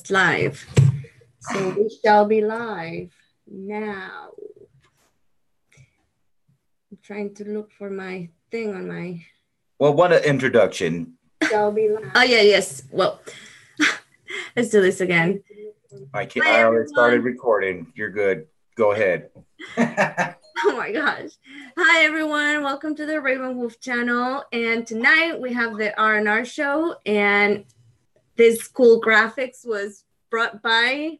live. So we shall be live now. I'm trying to look for my thing on my... Well, what an introduction. Shall be live. Oh, yeah, yes. Well, let's do this again. I already started recording. You're good. Go ahead. Oh my gosh. Hi, everyone. Welcome to the Raven Wolf channel. And tonight we have the R&R Show. And this cool graphics was brought by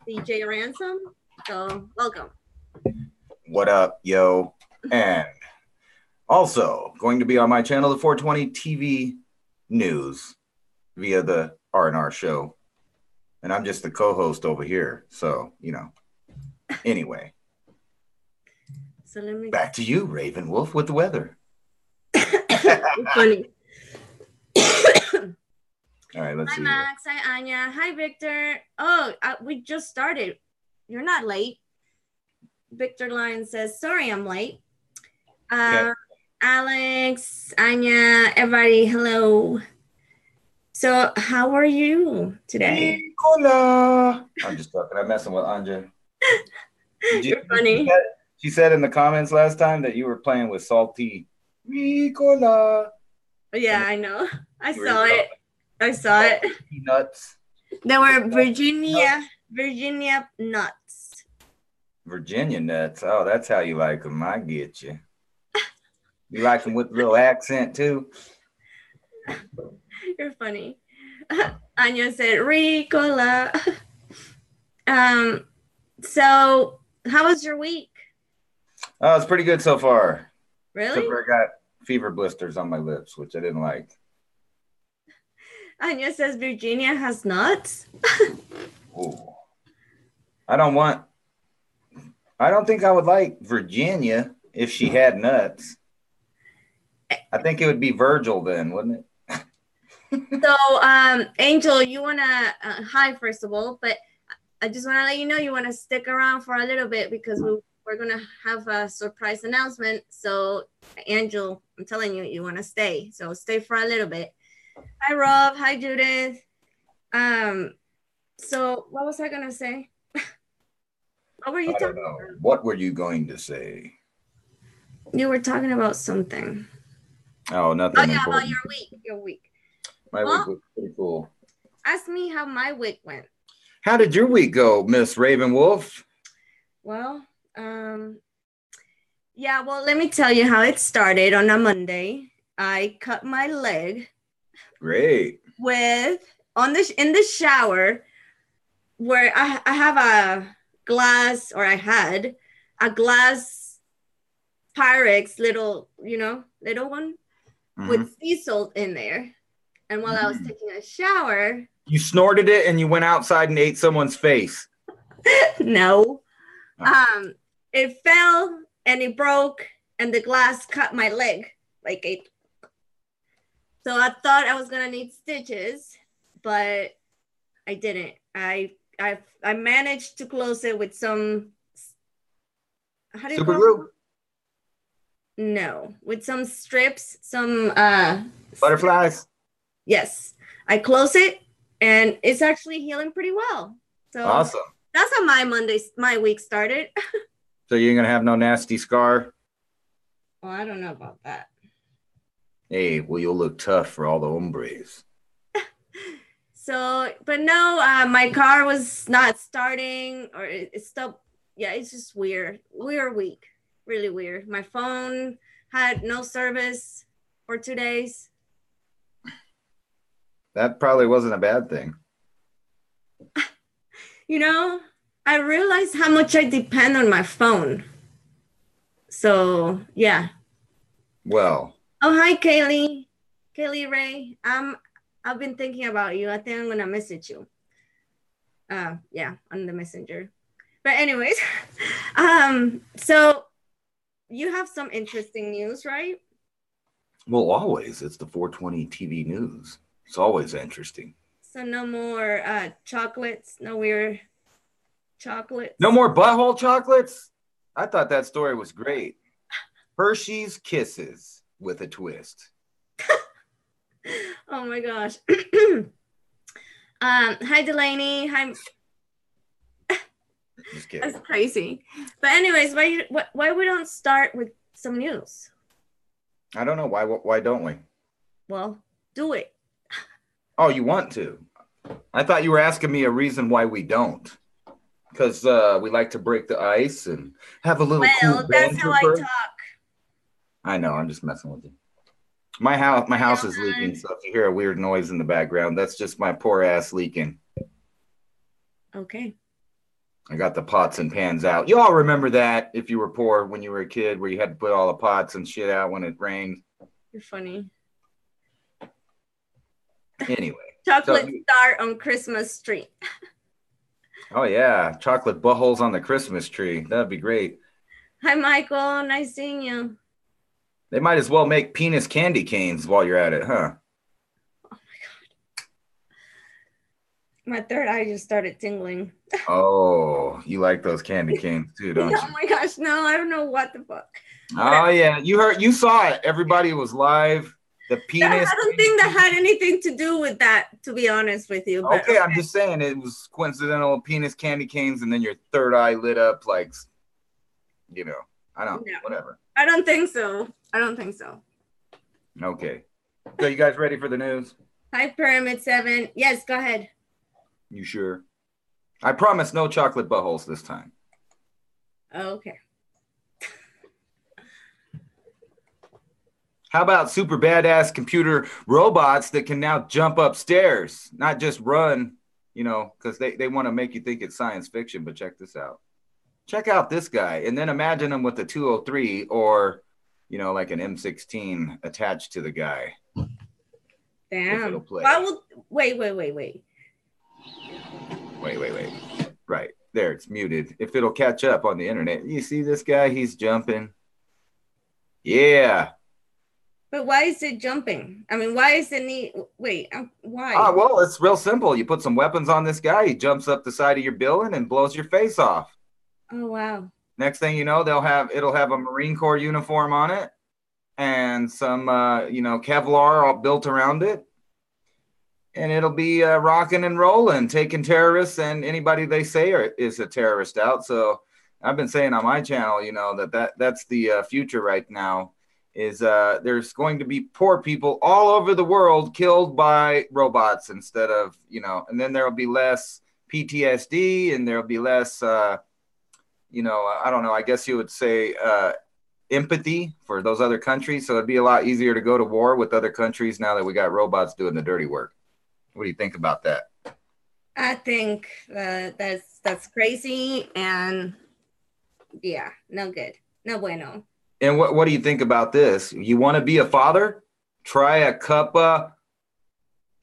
DJ Ransom. So welcome. What up, yo? And also going to be on my channel, the 420 TV News via the R&R Show. And I'm just the co-host over here. So, you know, anyway. So let me... Back to you, Raven Wolf, with the weather. Funny. All right, let's see. Hi, Max. Hi, Anya. Hi, Victor. Oh, we just started. You're not late. Victor Lyon says, sorry, I'm late. Okay. Alex, Anya, everybody, hello. So how are you today? Hola. I'm just talking. I'm messing with Anja. You're funny. She said in the comments last time that you were playing with Salty. Ricola. Yeah, I know. I saw it. I saw it. Peanuts. They were Virginia nuts. Virginia nuts. Oh, that's how you like them. I get you. You like them with a little accent too? You're funny. Anya said Ricola. So how was your week? Oh, it's pretty good so far. Really? Except for I got fever blisters on my lips, which I didn't like. Anya says Virginia has nuts. Ooh. I don't think I would like Virginia if she had nuts. I think it would be Virgil then, wouldn't it? So, Angel, you want to, hi, first of all, but I just want to let you know you want to stick around for a little bit because we're going to have a surprise announcement. So, Angel, I'm telling you, you want to stay. So, stay for a little bit. Hi, Rob. Hi, Judith. So, what was I going to say? What were you talking about? What were you going to say? You were talking about something. Oh, nothing. Oh, yeah, about your week. My week was pretty cool. Ask me how my week went. How did your week go, Miss Raven Wolf? Well, yeah, well, let me tell you how it started. On a Monday, I cut my leg. Great. In the shower, where I have a glass, or I had a glass Pyrex little one with sea salt in there. And while I was taking a shower, you snorted it and you went outside and ate someone's face. No. It fell and it broke and the glass cut my leg. So I thought I was gonna need stitches, but I didn't. I managed to close it with some, how do you super call glue? it? No, with some strips, some butterflies. Yes, I close it and it's actually healing pretty well. So awesome. That's how my week started. So you're gonna have no nasty scar? Well, I don't know about that. Hey, well, you'll look tough for all the hombres. So, but no, my car was not starting, or it stopped. Yeah, it's just weird week, really weird. My phone had no service for 2 days. That probably wasn't a bad thing. You know, I realized how much I depend on my phone. So, yeah. Well. Oh, hi, Kaylee. Kaylee Ray. I've been thinking about you. I think I'm going to message you. Yeah, on the messenger. But anyways, so you have some interesting news, right? Well, always. It's the 420 TV news. It's always interesting. So no more chocolates, no weird chocolates. No more butthole chocolates? I thought that story was great. Hershey's Kisses with a twist. Oh my gosh. Hi, Delaney. Hi. Just kidding. That's crazy. But anyways, why we don't start with some news? I don't know. Why don't we? Well, do it. Oh, you want to? I thought you were asking me a reason why we don't. Because we like to break the ice and have a little cool that's how I banter. talk. I know. I'm just messing with you. My house is leaking, so if you hear a weird noise in the background, that's just my poor ass leaking. Okay. I got the pots and pans out. You all remember that if you were poor when you were a kid, where you had to put all the pots and shit out when it rained. You're funny. Anyway. Chocolate star on Christmas tree. Oh, yeah. Chocolate buttholes on the Christmas tree. That'd be great. Hi, Michael. Nice seeing you. They might as well make penis candy canes while you're at it, huh? Oh, my God. My third eye just started tingling. Oh, you like those candy canes too, don't you? Oh, my gosh. No, I don't know what the fuck. Oh, yeah. You saw it. Everybody was live. The penis. I don't think that had anything to do with that, to be honest with you. But okay, I'm just saying it was coincidental penis candy canes, and then your third eye lit up like, whatever. I don't think so. Okay. So you guys ready for the news? Hi, Pyramid 7. Yes, go ahead. You sure? I promise no chocolate buttholes this time. Okay. How about super badass computer robots that can now jump upstairs, not just run, because they want to make you think it's science fiction, but check this out. Check out this guy, and then imagine him with a 203 or, like an M16 attached to the guy. Damn. Wait. Right. There, it's muted. If it'll catch up on the internet. You see this guy? He's jumping. Yeah. But why is it jumping? I mean, why is it need? Wait, why? Well, it's real simple. You put some weapons on this guy. He jumps up the side of your building and blows your face off. Oh, wow. Next thing you know, it'll have a Marine Corps uniform on it and some, Kevlar all built around it. And it'll be rocking and rolling, taking terrorists and anybody they say is a terrorist out. So I've been saying on my channel, that's the future right now. Is there's going to be poor people all over the world killed by robots instead of, and then there'll be less PTSD and there'll be less, I don't know, I guess you would say empathy for those other countries. So it'd be a lot easier to go to war with other countries now that we got robots doing the dirty work. What do you think about that? I think that's crazy and yeah, no good. No bueno. And what do you think about this? You want to be a father? Try a cuppa.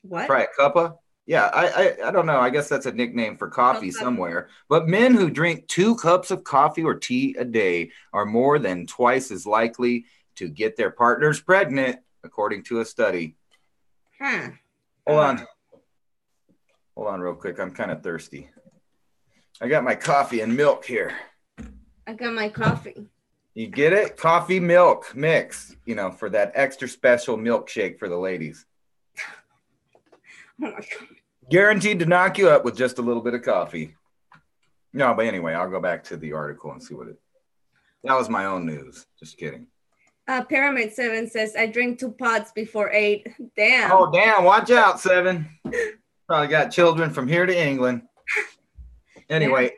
What? Try a cuppa? Yeah, I don't know. I guess that's a nickname for coffee somewhere. But men who drink 2 cups of coffee or tea a day are more than twice as likely to get their partners pregnant, according to a study. Huh. Hold on real quick. I'm kind of thirsty. I got my coffee and milk here. I got my coffee. You get it? Coffee milk mix, for that extra special milkshake for the ladies. Oh my God. Guaranteed to knock you up with just a little bit of coffee. No, but anyway, I'll go back to the article and see that was my own news. Just kidding. Pyramid 7 says, I drink 2 pots before 8. Damn. Oh, damn. Watch out, 7. Probably got children from here to England. Anyway. Yeah.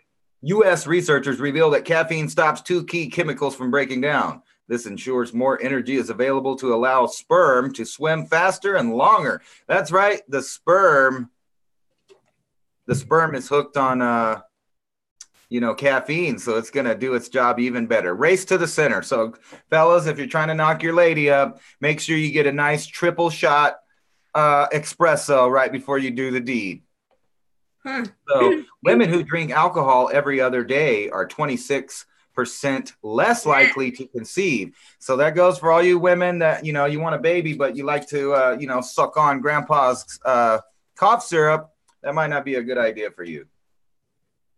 U.S. researchers reveal that caffeine stops 2 key chemicals from breaking down. This ensures more energy is available to allow sperm to swim faster and longer. That's right. The sperm is hooked on, caffeine, so it's going to do its job even better. Race to the center. So, fellas, if you're trying to knock your lady up, make sure you get a nice triple shot espresso right before you do the deed. Huh. So women who drink alcohol every other day are 26% less likely to conceive. So that goes for all you women that, you want a baby, but you like to, suck on grandpa's cough syrup. That might not be a good idea for you.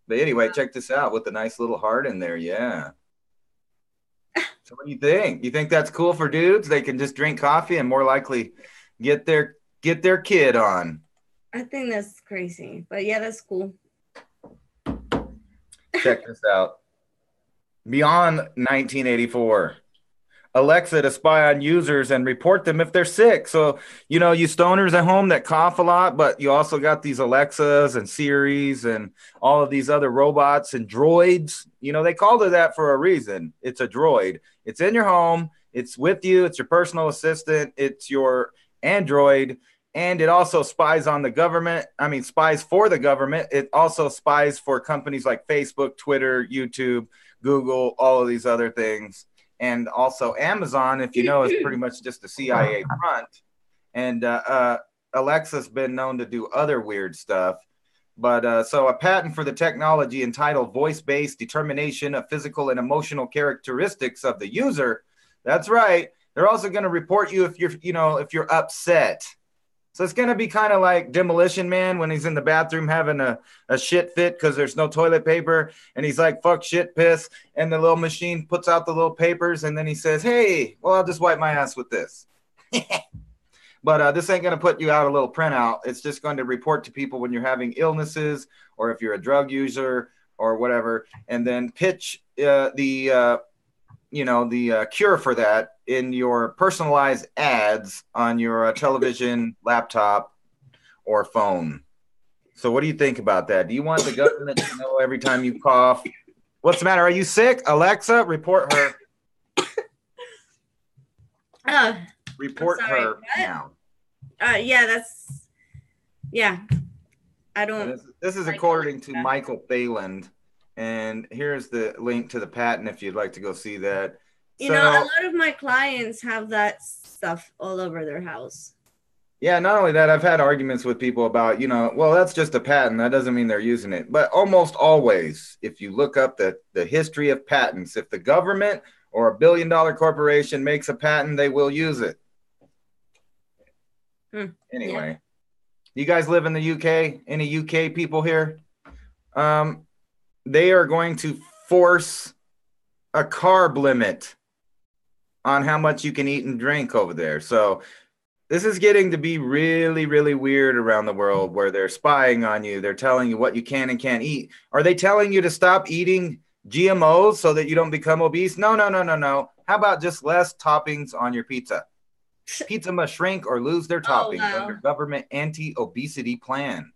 But anyway, check this out with the nice little heart in there. Yeah. So what do you think? You think that's cool for dudes? They can just drink coffee and more likely get their kid on. I think that's crazy, but yeah, that's cool. Check this out. Beyond 1984. Alexa to spy on users and report them if they're sick. So, you know, you stoners at home that cough a lot, but you also got these Alexas and Siris and all of these other robots and droids. You know, they called it that for a reason. It's a droid. It's in your home. It's with you. It's your personal assistant. It's your Android. And it also spies on the government. I mean, spies for the government. It also spies for companies like Facebook, Twitter, YouTube, Google, all of these other things. And also Amazon, if you know, is pretty much just a CIA front. And Alexa's been known to do other weird stuff. But so a patent for the technology entitled voice-based determination of physical and emotional characteristics of the user. That's right. They're also going to report you if you're upset. So it's going to be kind of like Demolition Man when he's in the bathroom having a shit fit because there's no toilet paper. And he's like, fuck, shit, piss. And the little machine puts out the little papers. And then he says, hey, well, I'll just wipe my ass with this. But this ain't going to put you out a little printout. It's just going to report to people when you're having illnesses or if you're a drug user or whatever. And then pitch the cure for that in your personalized ads on your television, laptop, or phone. So what do you think about that? Do you want the government to know every time you cough? What's the matter? Are you sick? Alexa, report her. Report her now. Yeah. I don't. This is according to Michael Thailand. And here's the link to the patent if you'd like to go see that. You know, a lot of my clients have that stuff all over their house. Yeah, not only that, I've had arguments with people about, well, that's just a patent. That doesn't mean they're using it. But almost always, if you look up the history of patents, if the government or a billion-dollar corporation makes a patent, they will use it. Anyway, you guys live in the UK? Any UK people here? They are going to force a carb limit on how much you can eat and drink over there. So this is getting to be really, really weird around the world where they're spying on you. They're telling you what you can and can't eat. Are they telling you to stop eating GMOs so that you don't become obese? No. How about just less toppings on your pizza? Pizza must shrink or lose their toppings under government anti-obesity plan.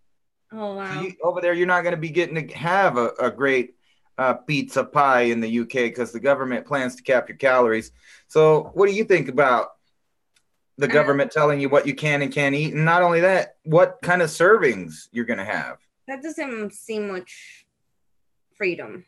Oh, wow. So over there, you're not going to be getting to have a great pizza pie in the UK because the government plans to cap your calories. So what do you think about the government telling you what you can and can't eat? And not only that, what kind of servings you're going to have? That doesn't seem much freedom.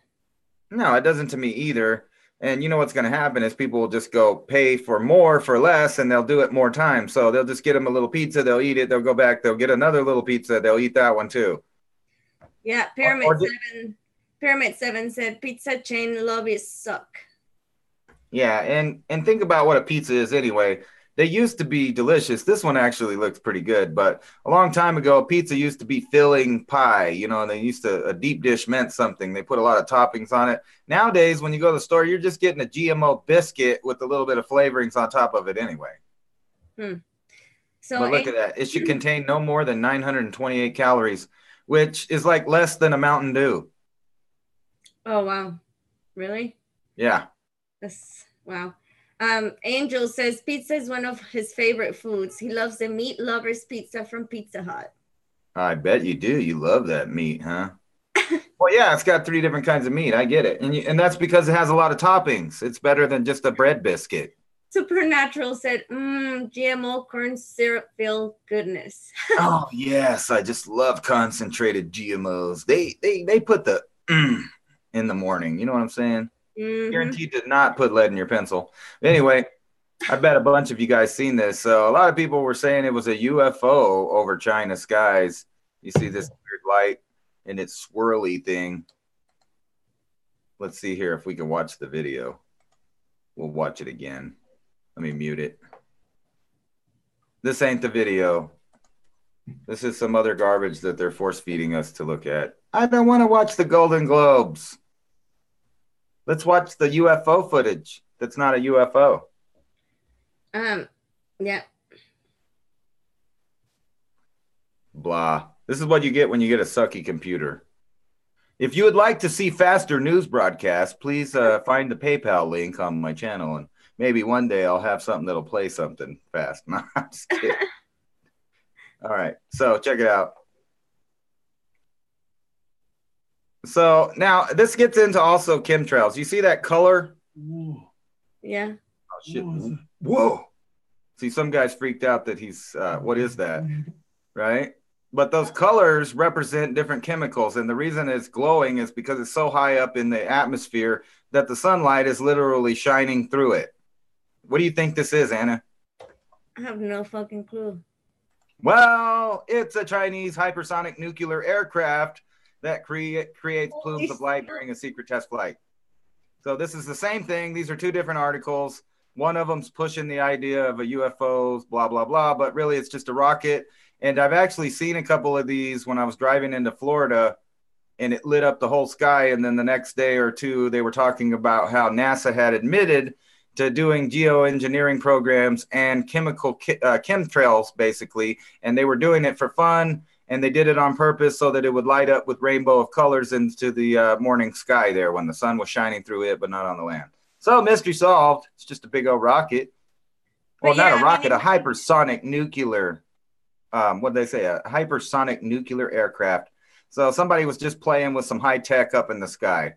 No, it doesn't to me either. And you know what's going to happen is people will just go pay for more for less, and they'll do it more times. So they'll just get them a little pizza, they'll eat it, they'll go back, they'll get another little pizza, they'll eat that one too. Yeah, Pyramid 7 said pizza chain lobbies suck. Yeah, and think about what a pizza is anyway. They used to be delicious. This one actually looks pretty good, but a long time ago, pizza used to be filling pie. A deep dish meant something. They put a lot of toppings on it. Nowadays, when you go to the store, you're just getting a GMO biscuit with a little bit of flavorings on top of it anyway. But look at that. It should contain no more than 928 calories, which is like less than a Mountain Dew. Oh, wow. Really? Yeah. Wow. Angel says pizza is one of his favorite foods. He loves the meat lovers pizza from Pizza Hut. I bet you do. You love that meat, huh? Well, yeah, it's got 3 different kinds of meat. I get it. And that's because it has a lot of toppings. It's better than just a bread biscuit. Supernatural said, GMO corn syrup filled goodness. Oh, yes. I just love concentrated GMOs. They put the in the morning. You know what I'm saying? Guaranteed to not put lead in your pencil. Anyway, I bet a bunch of you guys seen this. So a lot of people were saying it was a UFO over China skies. You see this weird light and its swirly thing. Let's see here if we can watch the video. We'll watch it again. Let me mute it. This ain't the video. This is some other garbage that they're force feeding us to look at. I don't want to watch the Golden Globes. Let's watch the UFO footage. That's not a UFO. Yeah. Blah. This is what you get when you get a sucky computer. If you would like to see faster news broadcasts, please find the PayPal link on my channel, and maybe one day I'll have something that'll play something fast. No, I'm just kidding. All right, so check it out. So now this gets into also chemtrails. You see that color? Yeah. Oh, shit. Whoa. See, some guy's freaked out that he's, what is that? Right? But those colors represent different chemicals. And the reason it's glowing is because it's so high up in the atmosphere that the sunlight is literally shining through it. What do you think this is, Anna? I have no fucking clue. Well, it's a Chinese hypersonic nuclear aircraft that creates plumes of light during a secret test flight. So this is the same thing. These are two different articles. One of them's pushing the idea of a UFOs, blah, blah, blah, but really it's just a rocket. And I've actually seen a couple of these when I was driving into Florida, and it lit up the whole sky. And then the next day or two, they were talking about how NASA had admitted to doing geoengineering programs and chemtrails, basically. And they were doing it for fun. And they did it on purpose so that it would light up with rainbow of colors into the morning sky there when the sun was shining through it, but not on the land. So mystery solved. It's just a big old rocket. Well, yeah, not a rocket, a hypersonic nuclear, what did they say? A hypersonic nuclear aircraft. So somebody was just playing with some high tech up in the sky.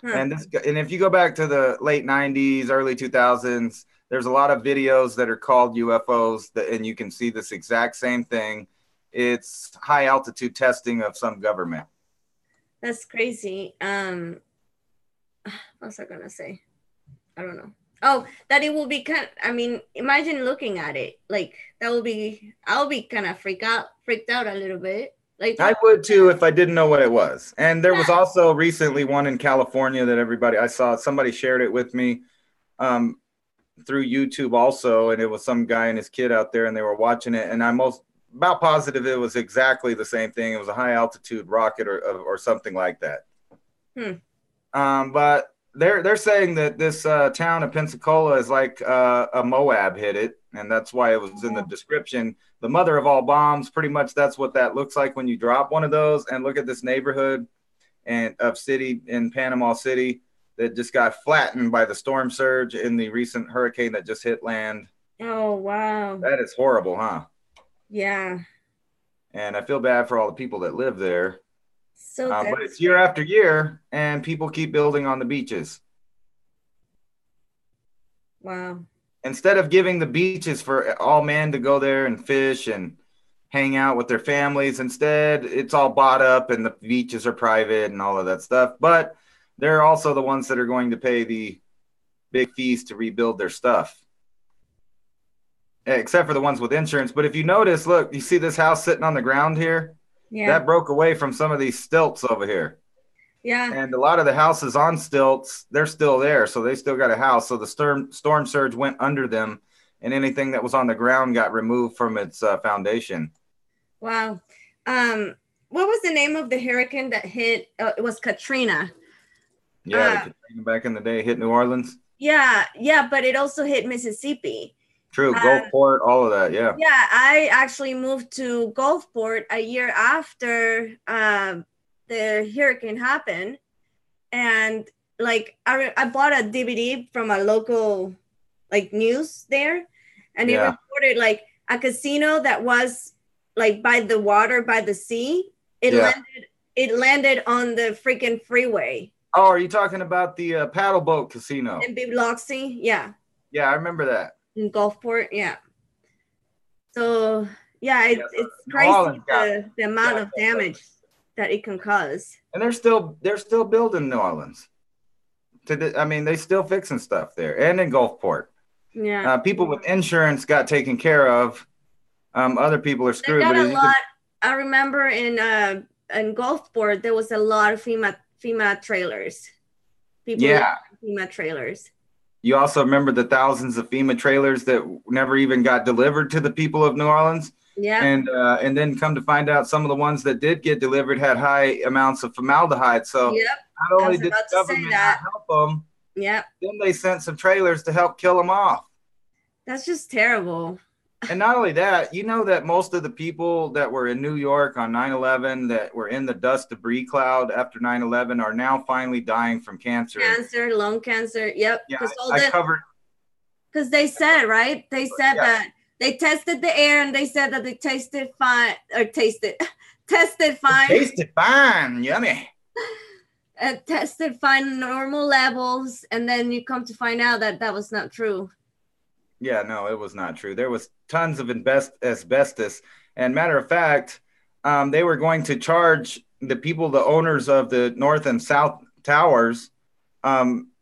And if you go back to the late 90s, early 2000s, there's a lot of videos that are called UFOs, and you can see this exact same thing. It's high altitude testing of some government. That's crazy. What was I gonna say? I don't know. Oh, that it will be I mean, imagine looking at it. Like I'll be kind of freaked out a little bit. Like I would too if I didn't know what it was. And there was also recently one in California that I saw somebody shared it with me through YouTube also, and it was some guy and his kid out there, and they were watching it, and I'm about positive it was exactly the same thing. It was a high altitude rocket or something like that. But they're saying that this town of Pensacola is like a MOAB hit it, and that's why it was in the description. The mother of all bombs, pretty much that's what that looks like when you drop one of those. And look at this neighborhood of city in Panama City that just got flattened by the storm surge in the recent hurricane that just hit land. Oh, wow. That is horrible, huh? Yeah. And I feel bad for all the people that live there. So but it's year after year, and people keep building on the beaches. Wow. Instead of giving the beaches for all men to go there and fish and hang out with their families, instead it's all bought up and the beaches are private and all of that stuff. But they're also the ones that are going to pay the big fees to rebuild their stuff. Except for the ones with insurance. But if you notice, look, you see this house sitting on the ground here? Yeah. That broke away from some of these stilts over here. Yeah. And a lot of the houses on stilts, they're still there. So they still got a house. So the storm surge went under them, and anything that was on the ground got removed from its foundation. Wow. What was the name of the hurricane that hit? It was Katrina. Yeah, the Katrina back in the day hit New Orleans. Yeah, but it also hit Mississippi. True, Gulfport, all of that, yeah. Yeah, I actually moved to Gulfport a year after the hurricane happened, and like I bought a DVD from a local like news there, and it reported like a casino that was like by the water, by the sea. It landed on the freaking freeway. Oh, are you talking about the paddle boat casino in Biloxi? Yeah. Yeah, I remember that. In Gulfport, yeah. So yeah, it's crazy the amount of damage that it can cause. And they're still building New Orleans. I mean, they still fixing stuff there, and in Gulfport. Yeah. People with insurance got taken care of. Other people are screwed. They got a lot. I remember in Gulfport there was a lot of FEMA trailers. People FEMA trailers. You also remember the thousands of FEMA trailers that never even got delivered to the people of New Orleans? Yeah. And then come to find out some of the ones that did get delivered had high amounts of formaldehyde. So not only did the government not help them, then they sent some trailers to help kill them off. That's just terrible. And not only that, you know that most of the people that were in New York on 9/11 that were in the dust debris cloud after 9/11 are now finally dying from cancer. Cancer, lung cancer. Yep. Yeah, I covered. Because they said, right? They said that they tested the air and they said that they tested fine, or tested fine. Tasted fine, yummy. Tested fine, normal levels, and then you come to find out that that was not true. Yeah, no, it was not true. There was tons of asbestos. And matter of fact, they were going to charge the people, the owners of the North and South Towers,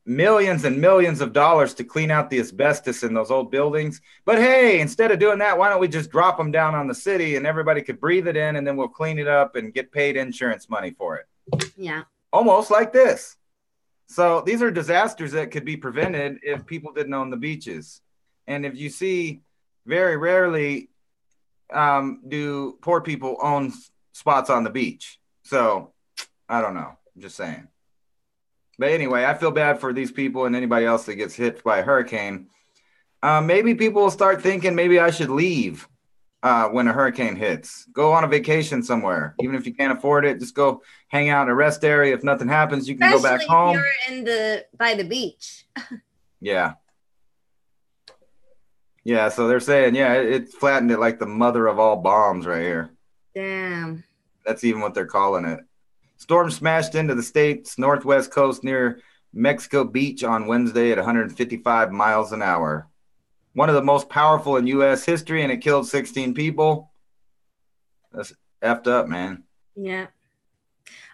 millions and millions of dollars to clean out the asbestos in those old buildings. But hey, instead of doing that, why don't we just drop them down on the city and everybody could breathe it in, and then we'll clean it up and get paid insurance money for it. Yeah. Almost like this. So these are disasters that could be prevented if people didn't own the beaches. And if you see, very rarely do poor people own spots on the beach. So I don't know. I'm just saying. But anyway, I feel bad for these people and anybody else that gets hit by a hurricane. Maybe people will start thinking maybe I should leave when a hurricane hits. Go on a vacation somewhere. Even if you can't afford it, just go hang out in a rest area. If nothing happens, you can go back home. If you're by the beach. Yeah. Yeah, so they're saying, yeah, it flattened it like the mother of all bombs right here. Damn. That's even what they're calling it. Storm smashed into the state's northwest coast near Mexico Beach on Wednesday at 155 miles an hour. One of the most powerful in U.S. history, and it killed 16 people. That's effed up, man. Yeah.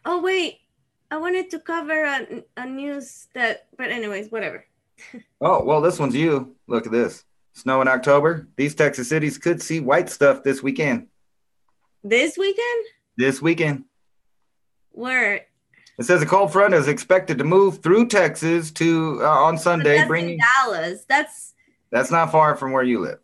Oh, wait. I wanted to cover a news that, but anyways, whatever. Oh, well, this one's you. Look at this. Snow in October. These Texas cities could see white stuff this weekend. This weekend? This weekend. Where? It says a cold front is expected to move through Texas to on Sunday. That's in Dallas. That's not far from where you live.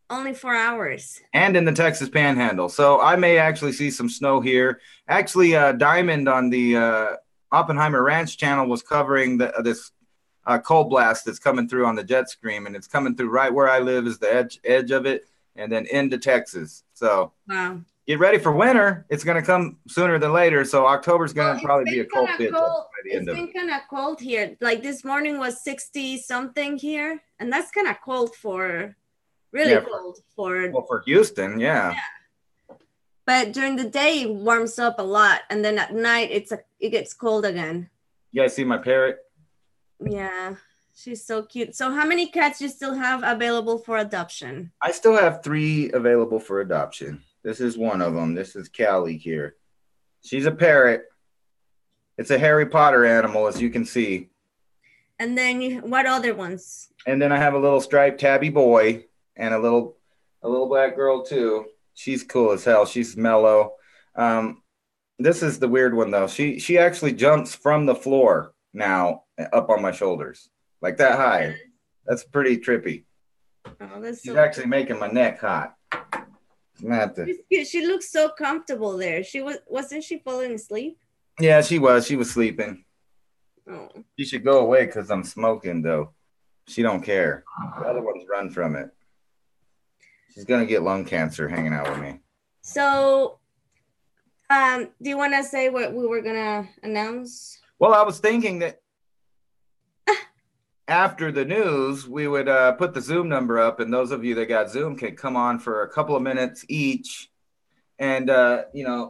Only 4 hours. And in the Texas Panhandle. So I may actually see some snow here. Actually, Diamond on the Oppenheimer Ranch channel was covering this cold blast that's coming through on the jet stream, and it's coming through right where I live is the edge of it, and then into Texas. So wow. Get ready for winter. It's going to come sooner than later. So October's going to probably be a cold pitch. It's been kind of cold here. Like this morning was 60 something here, and that's kind of cold for cold for Houston. Yeah. But during the day it warms up a lot, and then at night it gets cold again. You guys see my parrot? Yeah, she's so cute. So how many cats you still have available for adoption? I still have 3 available for adoption. This is one of them. This is Callie here. She's a parrot. It's a Harry Potter animal, as you can see. And then what other ones? And then I have a little striped tabby boy and a little black girl too. She's cool as hell. She's mellow. This is the weird one though. She actually jumps from the floor now up on my shoulders, like that high. That's pretty trippy. Oh, She's actually making my neck hot. She looks so comfortable there. Wasn't she falling asleep? Yeah, she was. She was sleeping. Oh. She should go away because I'm smoking though. She don't care. The other ones run from it. She's gonna get lung cancer hanging out with me. So, do you want to say what we were gonna announce? Well, I was thinking that after the news, we would put the Zoom number up, and those of you that got Zoom can come on for a couple of minutes each and,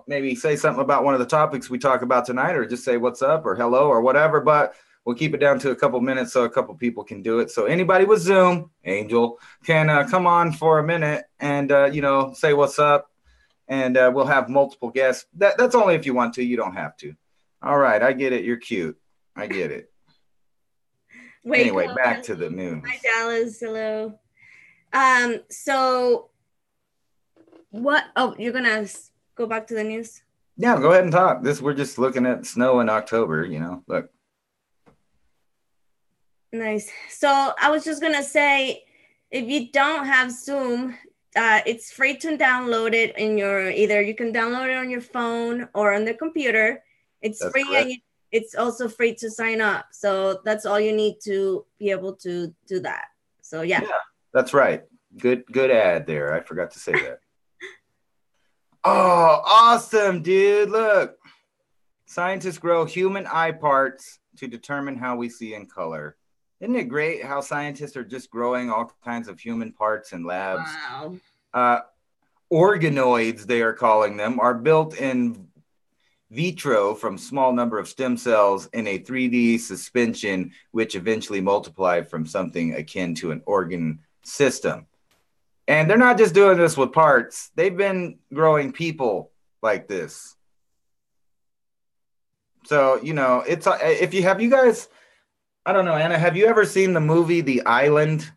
maybe say something about one of the topics we talk about tonight, or just say what's up or hello or whatever, but we'll keep it down to a couple minutes so a couple people can do it. So anybody with Zoom, Angel, can come on for a minute and, say what's up, and we'll have multiple guests. That's only if you want to. You don't have to. All right. I get it. You're cute. I get it. Anyway, back to the news. Hi, Dallas. Hello. So what? Oh, you're gonna go back to the news? Yeah, go ahead and talk. We're just looking at snow in October. Look. Nice. So I was just gonna say, if you don't have Zoom, it's free to download it you can download it on your phone or on the computer. It's free. Correct. And it's also free to sign up. So that's all you need to be able to do that. So yeah. That's right. Good ad there. I forgot to say that. Oh, awesome, dude. Look. Scientists grow human eye parts to determine how we see in color. Isn't it great how scientists are just growing all kinds of human parts in labs? Wow. Organoids, they are calling them, are built in vitro from small number of stem cells in a 3D suspension, which eventually multiply from something akin to an organ system. And they're not just doing this with parts. They've been growing people like this. So, you know, it's if you have you guys, I don't know, Anna, have you ever seen the movie The Island?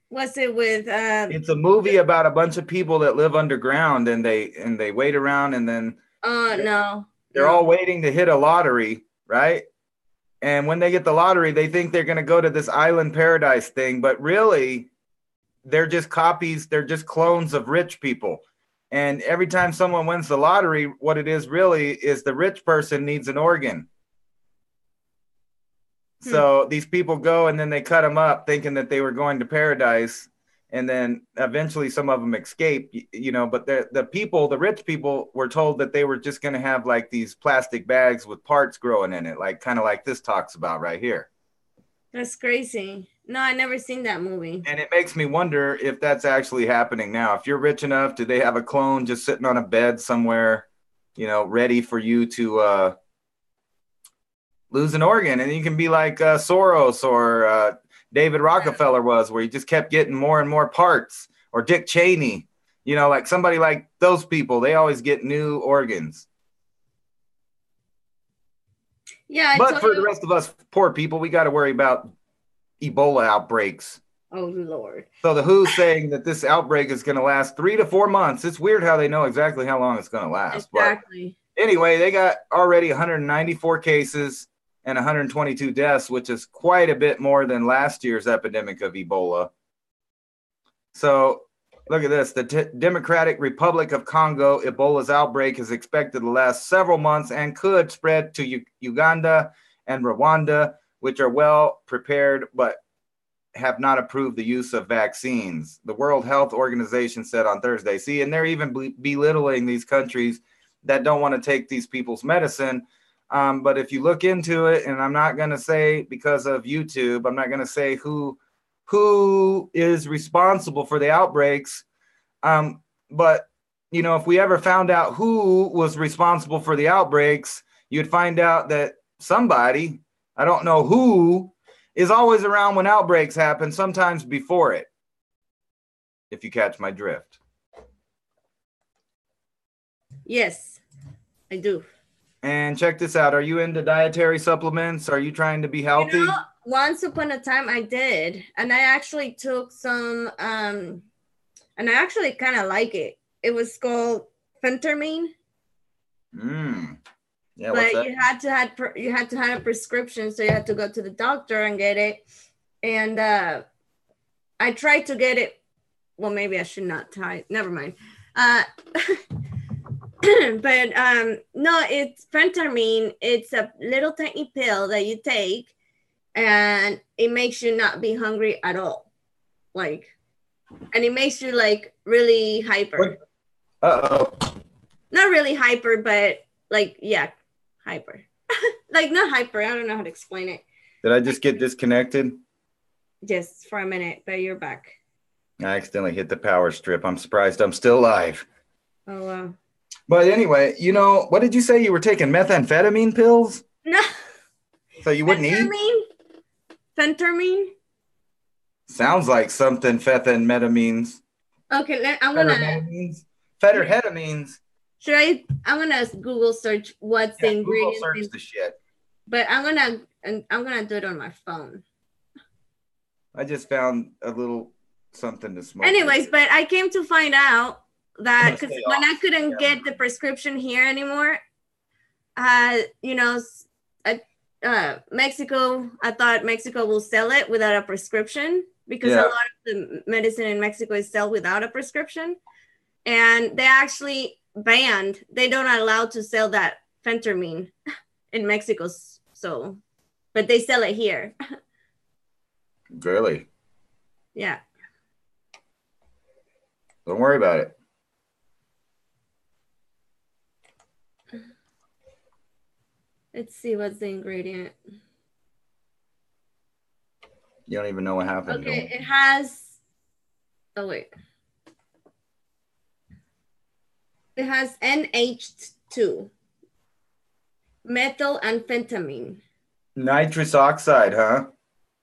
What's it with? It's a movie about a bunch of people that live underground and they wait around and then no. They're all waiting to hit a lottery, right? And when they get the lottery, they think they're going to go to this island paradise thing, but really they're just copies, they're just clones of rich people. And every time someone wins the lottery, what it is really is the rich person needs an organ. So these people go and then they cut them up thinking that they were going to paradise. And then eventually some of them escape, you know, but the rich people were told that they were just going to have like these plastic bags with parts growing in it, like kind of like this talks about right here. That's crazy. No, I never seen that movie. And it makes me wonder if that's actually happening now. If you're rich enough, do they have a clone just sitting on a bed somewhere, you know, ready for you to lose an organ? And you can be like Soros or David Rockefeller was, where he just kept getting more and more parts, or Dick Cheney, you know, like somebody like those people, they always get new organs. Yeah. But for the rest of us poor people, we got to worry about Ebola outbreaks. Oh, Lord. So the WHO's saying that this outbreak is going to last 3 to 4 months. It's weird how they know exactly how long it's going to last. Exactly. But anyway, they got already 194 cases and 122 deaths, which is quite a bit more than last year's epidemic of Ebola. So look at this. The Democratic Republic of Congo Ebola's outbreak is expected to last several months and could spread to Uganda and Rwanda, which are well prepared but have not approved the use of vaccines. The World Health Organization said on Thursday. See, and they're even belittling these countries that don't want to take these people's medicine. But if you look into it, and I'm not going to say because of YouTube, I'm not going to say who is responsible for the outbreaks. But, you know, if we ever found out who was responsible for the outbreaks, you'd find out that somebody, I don't know who, is always around when outbreaks happen, sometimes before it, if you catch my drift. Yes, I do. And check this out. Are you into dietary supplements? Are you trying to be healthy? You know, once upon a time I did. And I actually took some, and I actually kind of like it. It was called phentermine. Yeah, but you had to have a prescription, so you had to go to the doctor and get it. And I tried to get it. Well, maybe I should not try. Never mind. But no, it's phentermine. It's a little tiny pill that you take, and it makes you not be hungry at all. Like, and it makes you like really hyper. Uh-oh. Not really hyper, but like, yeah, hyper. Like, not hyper. I don't know how to explain it. Did I just get disconnected? Just for a minute, but you're back. I accidentally hit the power strip. I'm surprised I'm still live. Oh, wow. But anyway, you know, what did you say? You were taking methamphetamine pills? No. So you wouldn't eat? Phentermine? Sounds like something methamphetamines. Okay, I'm gonna... Phenterhetamines. I'm gonna Google search what's the ingredient. Google search the shit. But I'm gonna do it on my phone. I just found a little something to smoke. Anyways, but I came to find out that because when I couldn't get the prescription here anymore, you know, Mexico, I thought Mexico will sell it without a prescription because a lot of the medicine in Mexico is sold without a prescription. And they actually banned, they don't allow to sell that phentermine in Mexico. So, but they sell it here. Really? Yeah. Don't worry about it. Let's see what's the ingredient. You don't even know what happened. Okay, it has, oh wait. It has NH2, methylamphetamine. Nitrous oxide, huh?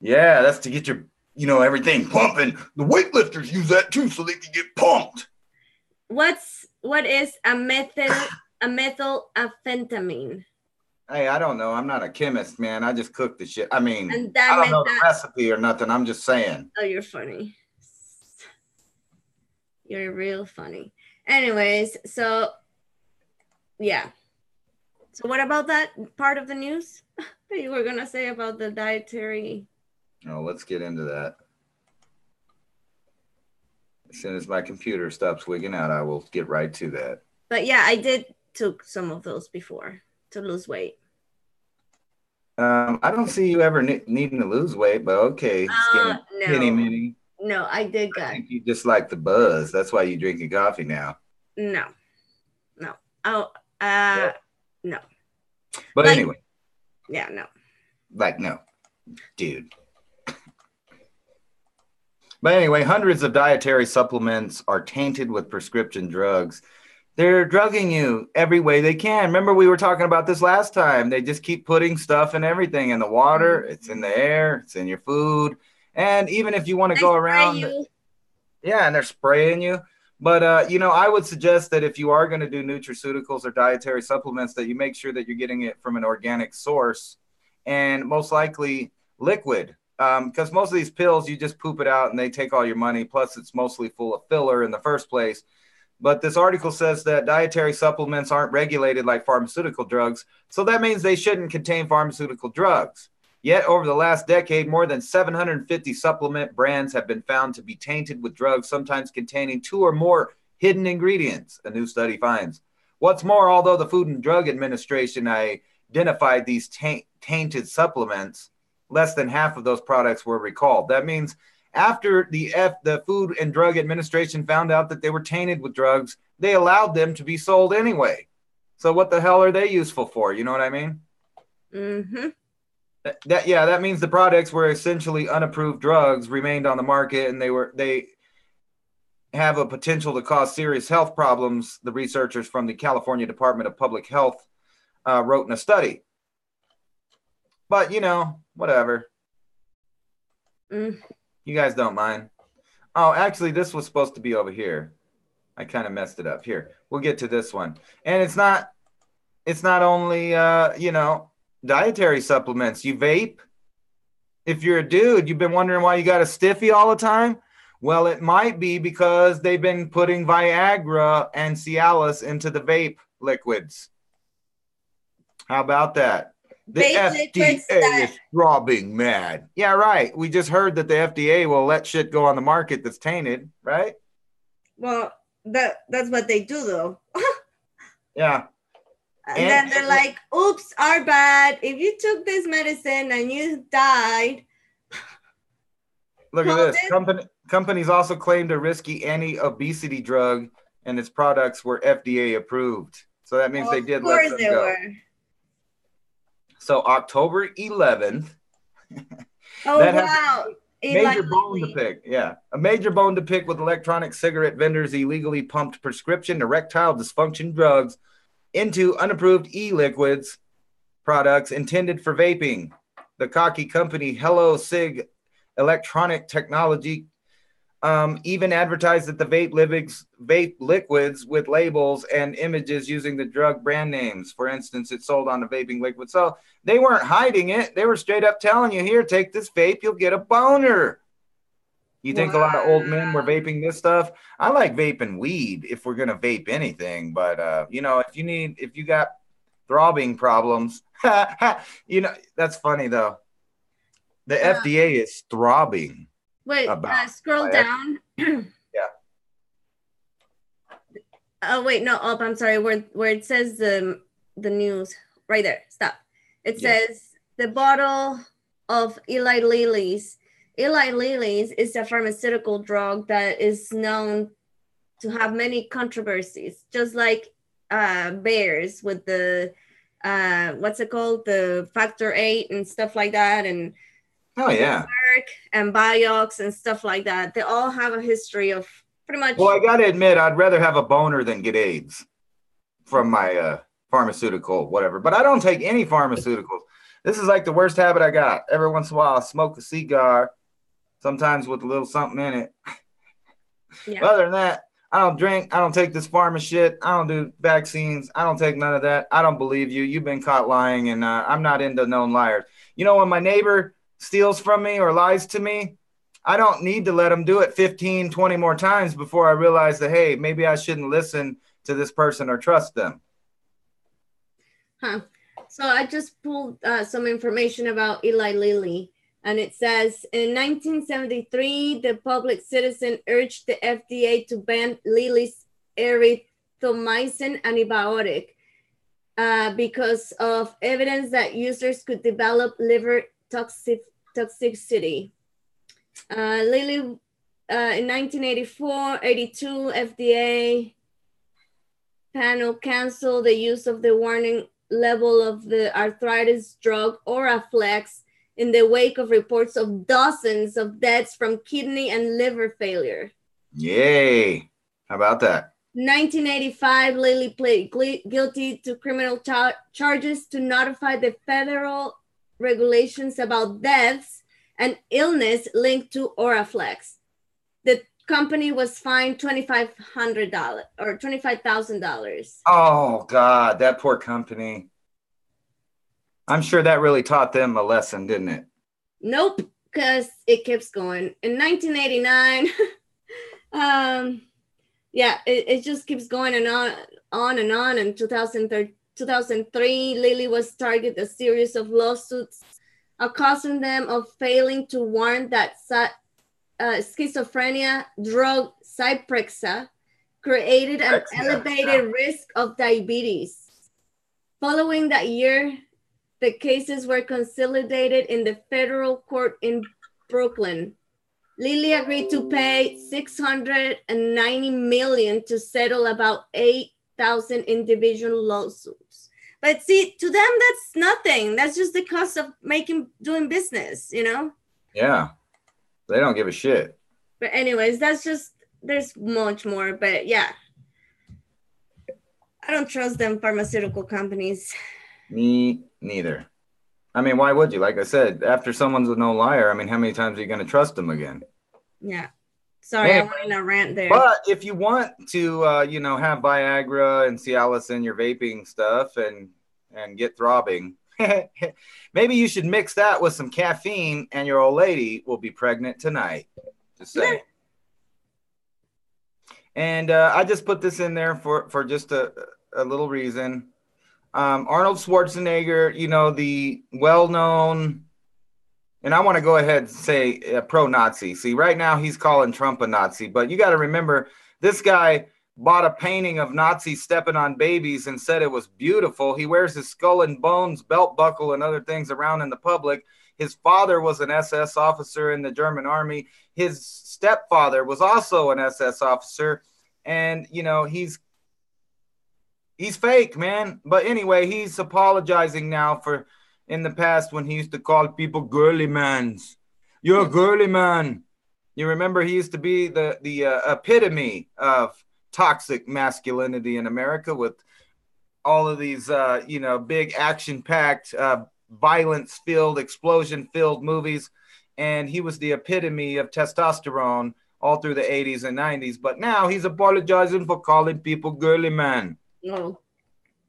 Yeah, that's to get your, everything pumping. The weightlifters use that too so they can get pumped. What is a methylamphetamine? Hey, I don't know. I'm not a chemist, man. I just cook the shit. I mean, And I don't know the recipe or nothing. I'm just saying. Oh, you're funny. You're real funny. Anyways, so yeah. So what about that part of the news that you were going to say about the dietary? Oh, let's get into that. As soon as my computer stops wigging out, I will get right to that. But yeah, I did took some of those before to lose weight. I don't see you ever needing to lose weight, but okay. Skinny mini. No, I did good. I think you just like the buzz. That's why you're drinking coffee now. No. Oh, no. But anyway. Yeah, no. Like, no. Dude. But anyway, hundreds of dietary supplements are tainted with prescription drugs. They're drugging you every way they can. Remember, we were talking about this last time. They just keep putting stuff and everything in the water. It's in the air. It's in your food. And even if you want to go around. Yeah, and they're spraying you. But, I would suggest that if you are going to do nutraceuticals or dietary supplements, that you make sure that you're getting it from an organic source and most likely liquid. Because most of these pills, you just poop it out and they take all your money. Plus, it's mostly full of filler in the first place. But this article says that dietary supplements aren't regulated like pharmaceutical drugs. So that means they shouldn't contain pharmaceutical drugs. Yet over the last decade, more than 750 supplement brands have been found to be tainted with drugs, sometimes containing 2 or more hidden ingredients, a new study finds. What's more, although the Food and Drug Administration identified these tainted supplements, less than half of those products were recalled. That means after the Food and Drug Administration found out that they were tainted with drugs, they allowed them to be sold anyway. So what the hell are they useful for? You know what I mean? Mm-hmm. That means the products were essentially unapproved drugs, remained on the market, and they have a potential to cause serious health problems, the researchers from the California Department of Public Health wrote in a study. But, whatever. You guys don't mind. Oh, actually, this was supposed to be over here. I kind of messed it up. Here, we'll get to this one. And it's not only, dietary supplements. You vape. If you're a dude, you've been wondering why you got a stiffy all the time. Well, it might be because they've been putting Viagra and Cialis into the vape liquids. How about that? The FDA is throbbing mad. Yeah, right. We just heard that the FDA will let shit go on the market that's tainted, right? Well, that's what they do, though. Yeah. And then they're like, oops, our bad. If you took this medicine and you died. Look at this. Companies also claimed a risky anti-obesity drug and its products were FDA approved. So that means they did let them go. So October 11th. Oh, wow. Major bone to pick. Yeah. A major bone to pick with electronic cigarette vendors illegally pumped prescription erectile dysfunction drugs into unapproved e-liquids products intended for vaping. The cocky company E-cig Electronic Technology even advertised that the vape liquids with labels and images using the drug brand names. For instance, it's sold on the vaping liquid. So they weren't hiding it. They were straight up telling you, here, take this vape, you'll get a boner. You think a lot of old men were vaping this stuff? I like vaping weed if we're going to vape anything. But, if you got throbbing problems, that's funny, though. The FDA is throbbing. Wait, scroll down. Yeah. Oh, wait, no, I'm sorry. Where it says the news, right there. Stop. It says the bottle of Eli Lilly's. Eli Lilly's is a pharmaceutical drug that is known to have many controversies, just like bears with the what's it called, the factor 8 and stuff like that, and oh yeah, and Biox and stuff like that. They all have a history of pretty much. Well, I got to admit, I'd rather have a boner than get AIDS from my pharmaceutical whatever. But I don't take any pharmaceuticals. This is like the worst habit I got. Every once in a while, I smoke a cigar, sometimes with a little something in it. Yeah. Other than that, I don't drink. I don't take this pharma shit. I don't do vaccines. I don't take none of that. I don't believe you. You've been caught lying, and I'm not into known liars. You know, when my neighbor steals from me or lies to me, I don't need to let him do it 15, 20 more times before I realize that, hey, maybe I shouldn't listen to this person or trust them. Huh. So I just pulled some information about Eli Lilly. And it says, in 1973, the Public Citizen urged the FDA to ban Lilly's erythromycin antibiotic because of evidence that users could develop liver toxicity. Lilly, in 1984, 82, FDA panel canceled the use of the warning level of the arthritis drug Oraflex in the wake of reports of dozens of deaths from kidney and liver failure. Yay. How about that? 1985, Lilly pled guilty to criminal charges to notify the federal regulations about deaths and illness linked to Oraflex. The company was fined $2,500 or $25,000. Oh, God, that poor company. I'm sure that really taught them a lesson, didn't it? Nope, because it keeps going. In 1989, yeah, it just keeps going and on and on. In 2003, Lilly was targeted a series of lawsuits accusing them of failing to warn that schizophrenia drug Zyprexa created an elevated risk of diabetes. Following that year, the cases were consolidated in the federal court in Brooklyn. Lilly agreed to pay $690 million to settle about 8,000 individual lawsuits. But see, to them, that's nothing. That's just the cost of doing business, you know? Yeah, they don't give a shit. But anyways, there's much more. But yeah, I don't trust them pharmaceutical companies. Me neither. I mean, why would you? Like I said, after someone's a no liar, I mean, how many times are you going to trust them again? Yeah. Sorry, I went in a rant there. But if you want to, have Viagra and Cialis in your vaping stuff and get throbbing, maybe you should mix that with some caffeine and your old lady will be pregnant tonight. Just saying. And I just put this in there for just a little reason. Arnold Schwarzenegger, the well-known, and I want to go ahead and say pro-Nazi. See, right now he's calling Trump a Nazi, but you got to remember, this guy bought a painting of Nazis stepping on babies and said it was beautiful. He wears his skull and bones belt buckle and other things around in the public. His father was an SS officer in the German army. His stepfather was also an SS officer. And, he's fake, man. But anyway, he's apologizing now for in the past when he used to call people girly mans. You're a girly man. You remember he used to be the epitome of toxic masculinity in America with all of these, big action-packed, violence-filled, explosion-filled movies. And he was the epitome of testosterone all through the 80s and 90s. But now he's apologizing for calling people girly man. Oh,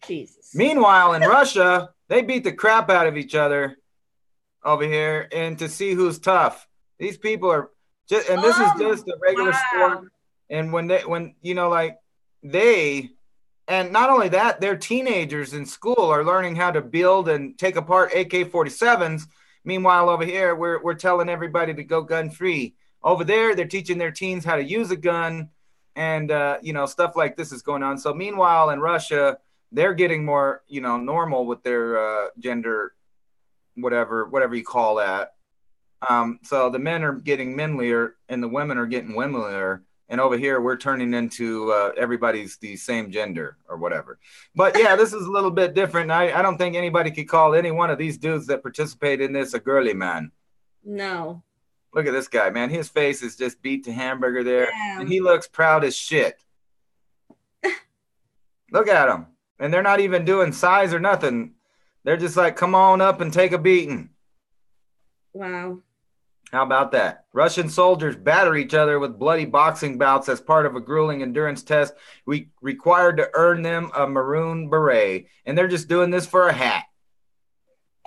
Jesus. Meanwhile, in Russia, they beat the crap out of each other over here and to see who's tough. These people are just, and this is just a regular sport. And and not only that, their teenagers in school are learning how to build and take apart AK-47s. Meanwhile, over here, we're telling everybody to go gun free. Over there, they're teaching their teens how to use a gun, and stuff like this is going on. So meanwhile, in Russia, they're getting more normal with their gender, whatever you call that. So the men are getting manlier and the women are getting womanier. And over here, we're turning into everybody's the same gender or whatever. But yeah, this is a little bit different. I don't think anybody could call any one of these dudes that participate in this a girly man. No. Look at this guy, man. His face is just beat to hamburger there. Damn. And he looks proud as shit. Look at him. And they're not even doing size or nothing. They're just like, come on up and take a beating. Wow. How about that? Russian soldiers batter each other with bloody boxing bouts as part of a grueling endurance test required to earn them a maroon beret. And they're just doing this for a hat.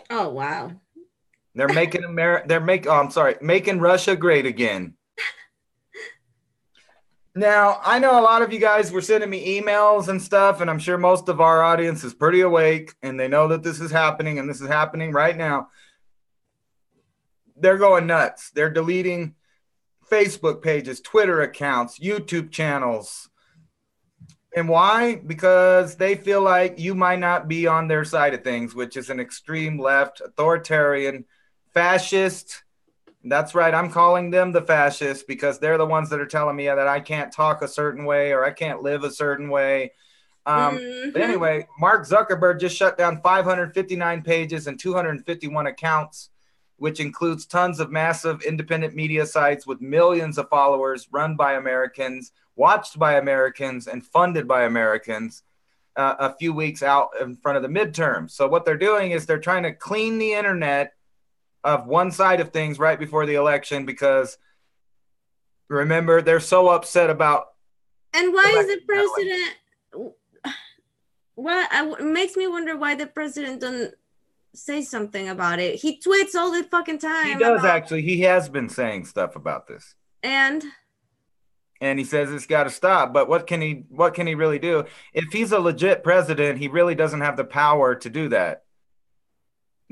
Oh, wow. They're making making Russia great again. Now, I know a lot of you guys were sending me emails and stuff, and I'm sure most of our audience is pretty awake, and they know that this is happening, and this is happening right now. They're going nuts. They're deleting Facebook pages, Twitter accounts, YouTube channels. And why? Because they feel like you might not be on their side of things, which is an extreme left, authoritarian, fascist. That's right. I'm calling them the fascists because they're the ones that are telling me that I can't talk a certain way or I can't live a certain way. But anyway, Mark Zuckerberg just shut down 559 pages and 251 accounts, which includes tons of massive independent media sites with millions of followers run by Americans, watched by Americans, and funded by Americans a few weeks out in front of the midterms. So what they're doing is they're trying to clean the internet of one side of things right before the election because, remember, they're so upset about. And why is the president? It makes me wonder why the president doesn't say something about it. He tweets all the fucking time. He does actually. He has been saying stuff about this. And he says it's got to stop. But what can he really do? If he's a legit president, he really doesn't have the power to do that.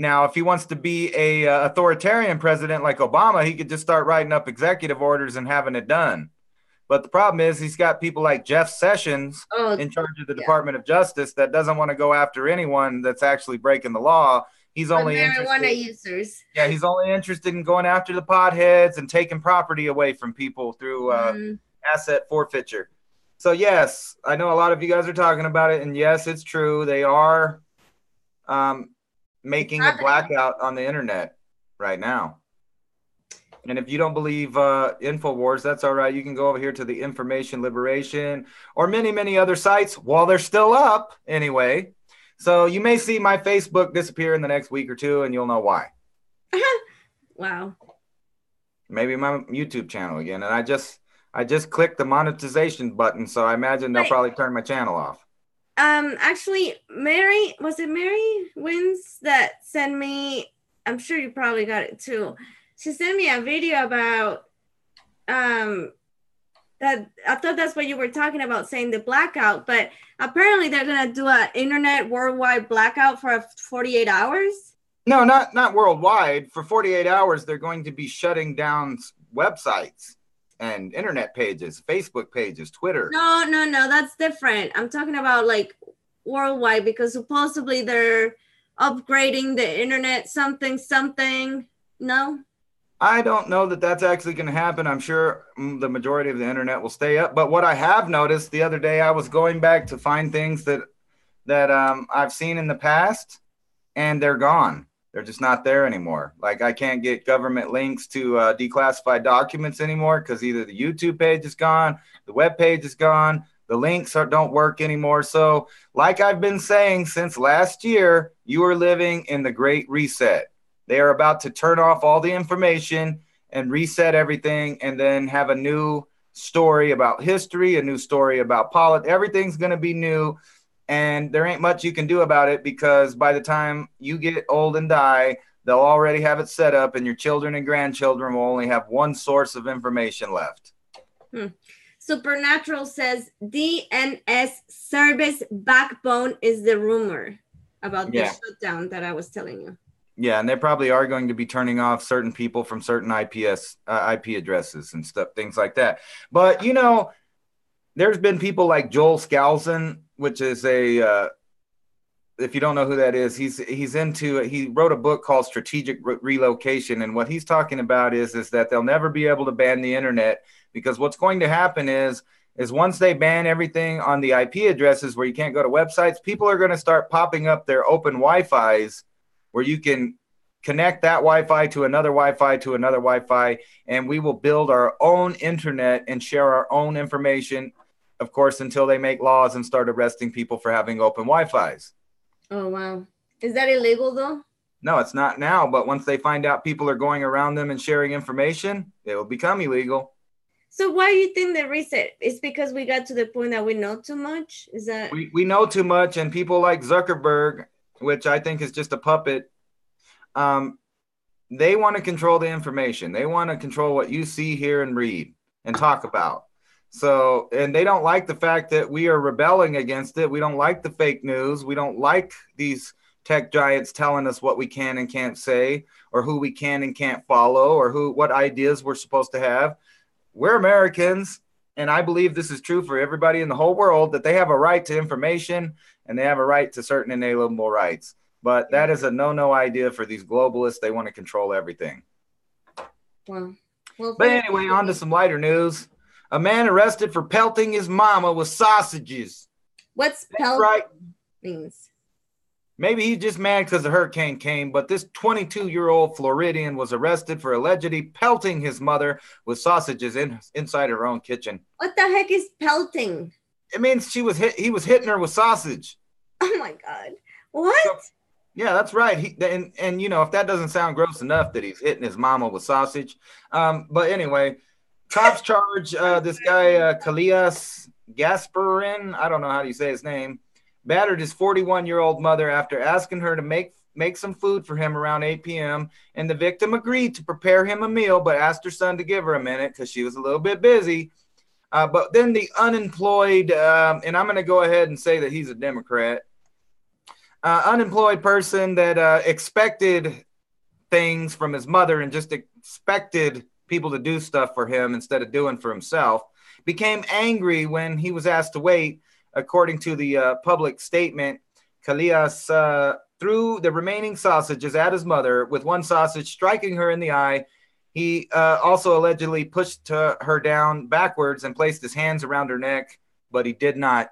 Now, if he wants to be a authoritarian president like Obama, he could just start writing up executive orders and having it done. But the problem is he's got people like Jeff Sessions in charge of the Department of Justice that doesn't want to go after anyone that's actually breaking the law. He's only marijuana users. Yeah, he's only interested in going after the potheads and taking property away from people through asset forfeiture. So yes, I know a lot of you guys are talking about it, and yes, it's true. They are making a blackout on the internet right now. And if you don't believe InfoWars, that's all right. You can go over here to the Information Liberation or many, many other sites while they're still up anyway. So you may see my Facebook disappear in the next week or two, and you'll know why. Wow. Maybe my YouTube channel again. And I just clicked the monetization button, so I imagine they'll probably turn my channel off. Actually, Mary Wins that sent me, I'm sure you probably got it too. She sent me a video about that. I thought that's what you were talking about, saying the blackout, but apparently they're gonna do an internet worldwide blackout for 48 hours. No, not worldwide. For 48 hours, they're going to be shutting down websites and internet pages, Facebook pages, Twitter. No, that's different. I'm talking about like worldwide because supposedly they're upgrading the internet something. No? I don't know that that's actually going to happen. I'm sure the majority of the internet will stay up. But what I have noticed the other day, I was going back to find things that I've seen in the past, and they're gone. They're just not there anymore. Like I can't get government links to declassified documents anymore because either the YouTube page is gone, the web page is gone, the links don't work anymore. So like I've been saying since last year, you are living in the Great Reset. They are about to turn off all the information and reset everything and then have a new story about history, a new story about politics. Everything's going to be new. And there ain't much you can do about it because by the time you get old and die, they'll already have it set up and your children and grandchildren will only have one source of information left. Supernatural says DNS service backbone is the rumor about the shutdown that I was telling you. Yeah, and they probably are going to be turning off certain people from certain IP addresses and stuff, things like that. But, you know, there's been people like Joel Skousen, which is a if you don't know who that is, he wrote a book called Strategic Relocation. And what he's talking about is that they'll never be able to ban the internet, because what's going to happen is once they ban everything on the IP addresses where you can't go to websites, people are going to start popping up their open Wi-Fis where you can connect that Wi-Fi to another Wi-Fi to another Wi-Fi, and we will build our own internet and share our own information, of course, until they make laws and start arresting people for having open Wi-Fis. Oh, wow. Is that illegal, though? No, it's not now, but once they find out people are going around them and sharing information, it will become illegal. So why do you think the reset? It's because we got to the point that we know too much? Is that... We know too much, and people like Zuckerberg, which I think is just a puppet, they want to control the information. They want to control what you see, hear, and read and talk about. So, and they don't like the fact that we are rebelling against it. We don't like the fake news. We don't like these tech giants telling us what we can and can't say, or who we can and can't follow, or what ideas we're supposed to have. We're Americans, and I believe this is true for everybody in the whole world, that they have a right to information and they have a right to certain inalienable rights. But that is a no-no idea for these globalists. They want to control everything. Well, but anyway, on to some lighter news. A man arrested for pelting his mama with sausages. What's pelting? Right. Means? Maybe he's just mad because the hurricane came, but this 22-year-old Floridian was arrested for allegedly pelting his mother with sausages inside her own kitchen. What the heck is pelting? It means he was hitting her with sausage. Oh my God. What? So, yeah, that's right. And you know, if that doesn't sound gross enough that he's hitting his mama with sausage. But anyway, cops charge this guy, Cialis Gasparin, I don't know how you say his name, battered his 41-year-old mother after asking her to make some food for him around 8 p.m. And the victim agreed to prepare him a meal, but asked her son to give her a minute because she was a little bit busy. But then the unemployed, and I'm going to go ahead and say that he's a Democrat, unemployed person that expected things from his mother and just expected people to do stuff for him instead of doing for himself, became angry when he was asked to wait. According to the public statement, Cialis threw the remaining sausages at his mother, with one sausage striking her in the eye. He also allegedly pushed her down backwards and placed his hands around her neck, but he did not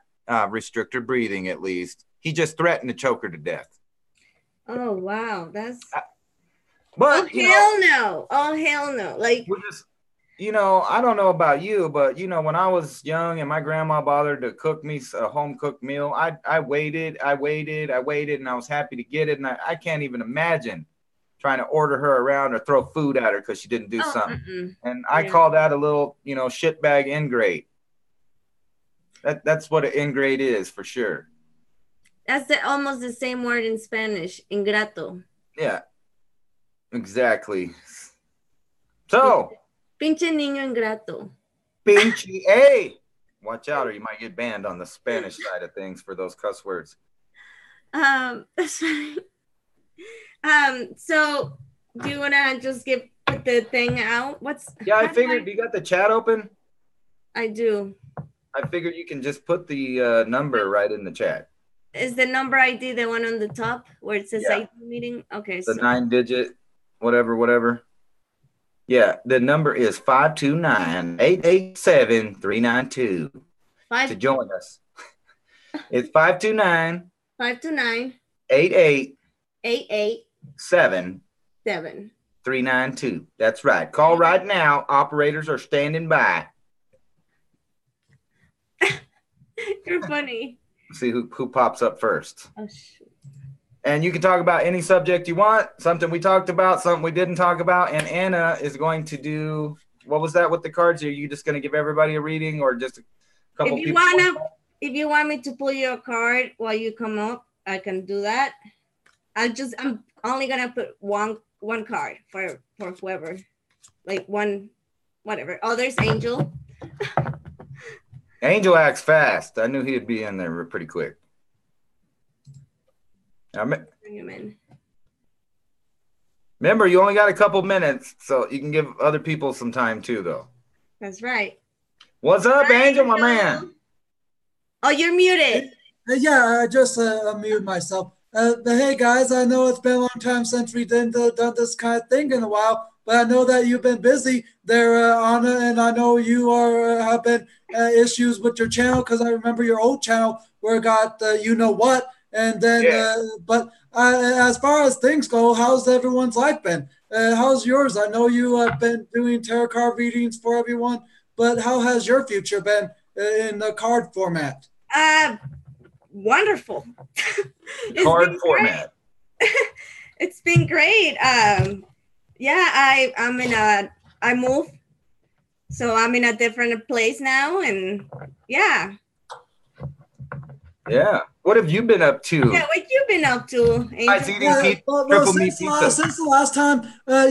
restrict her breathing, at least. He just threatened to choke her to death. Oh, wow. That's... But, oh, hell no. Oh, hell no. Like, we're just, you know, I don't know about you, but, you know, when I was young and my grandma bothered to cook me a home-cooked meal, I waited, and I was happy to get it. And I can't even imagine trying to order her around or throw food at her because she didn't do something. And I call that a little, you know, shitbag ingrate. That's what an ingrate is, for sure. That's almost the same word in Spanish, ingrato. Yeah, exactly. So, pinche niño ingrato. Pinche, hey, watch out or you might get banned on the Spanish side of things for those cuss words. That's funny. So do you want to just put the thing out? Yeah, I figured, you got the chat open? I do. I figured you can just put the number right in the chat. Is the number ID the one on the top where it says ID meeting? Okay. The 9-digit, whatever. Yeah, the number is 529-887-392 to join us. It's 529 88 7 392. That's right. Call right now. Operators are standing by. You're funny. See who pops up first. Oh, shoot. And you can talk about any subject you want, something we talked about, something we didn't talk about. And Anna is going to do, what was that with the cards? Are you just going to give everybody a reading, or just a couple people? If you want me to pull you a card while you come up, I can do that. I'm only going to put one card for whoever, like one, whatever. Oh, there's Angel. Angel acts fast. I knew he'd be in there pretty quick. Bring him in. Remember, you only got a couple minutes, so you can give other people some time too, though. That's right. What's up, Angel, my man? Oh, you're muted. Yeah, I just unmuted myself. But hey, guys, I know it's been a long time since we done this kind of thing in a while, but I know that you've been busy there, Anna, and I know you have been issues with your channel because I remember your old channel where it got you know what, and then Yeah. but as far as things go, how's everyone's life been? How's yours? I know you have been doing tarot card readings for everyone, but how has your future been in the card format? Wonderful. Card format. It's been great. Yeah, I moved, so I'm in a different place now, and yeah. Yeah. What have you been up to? Yeah, what you been up to, Angel? Since the last time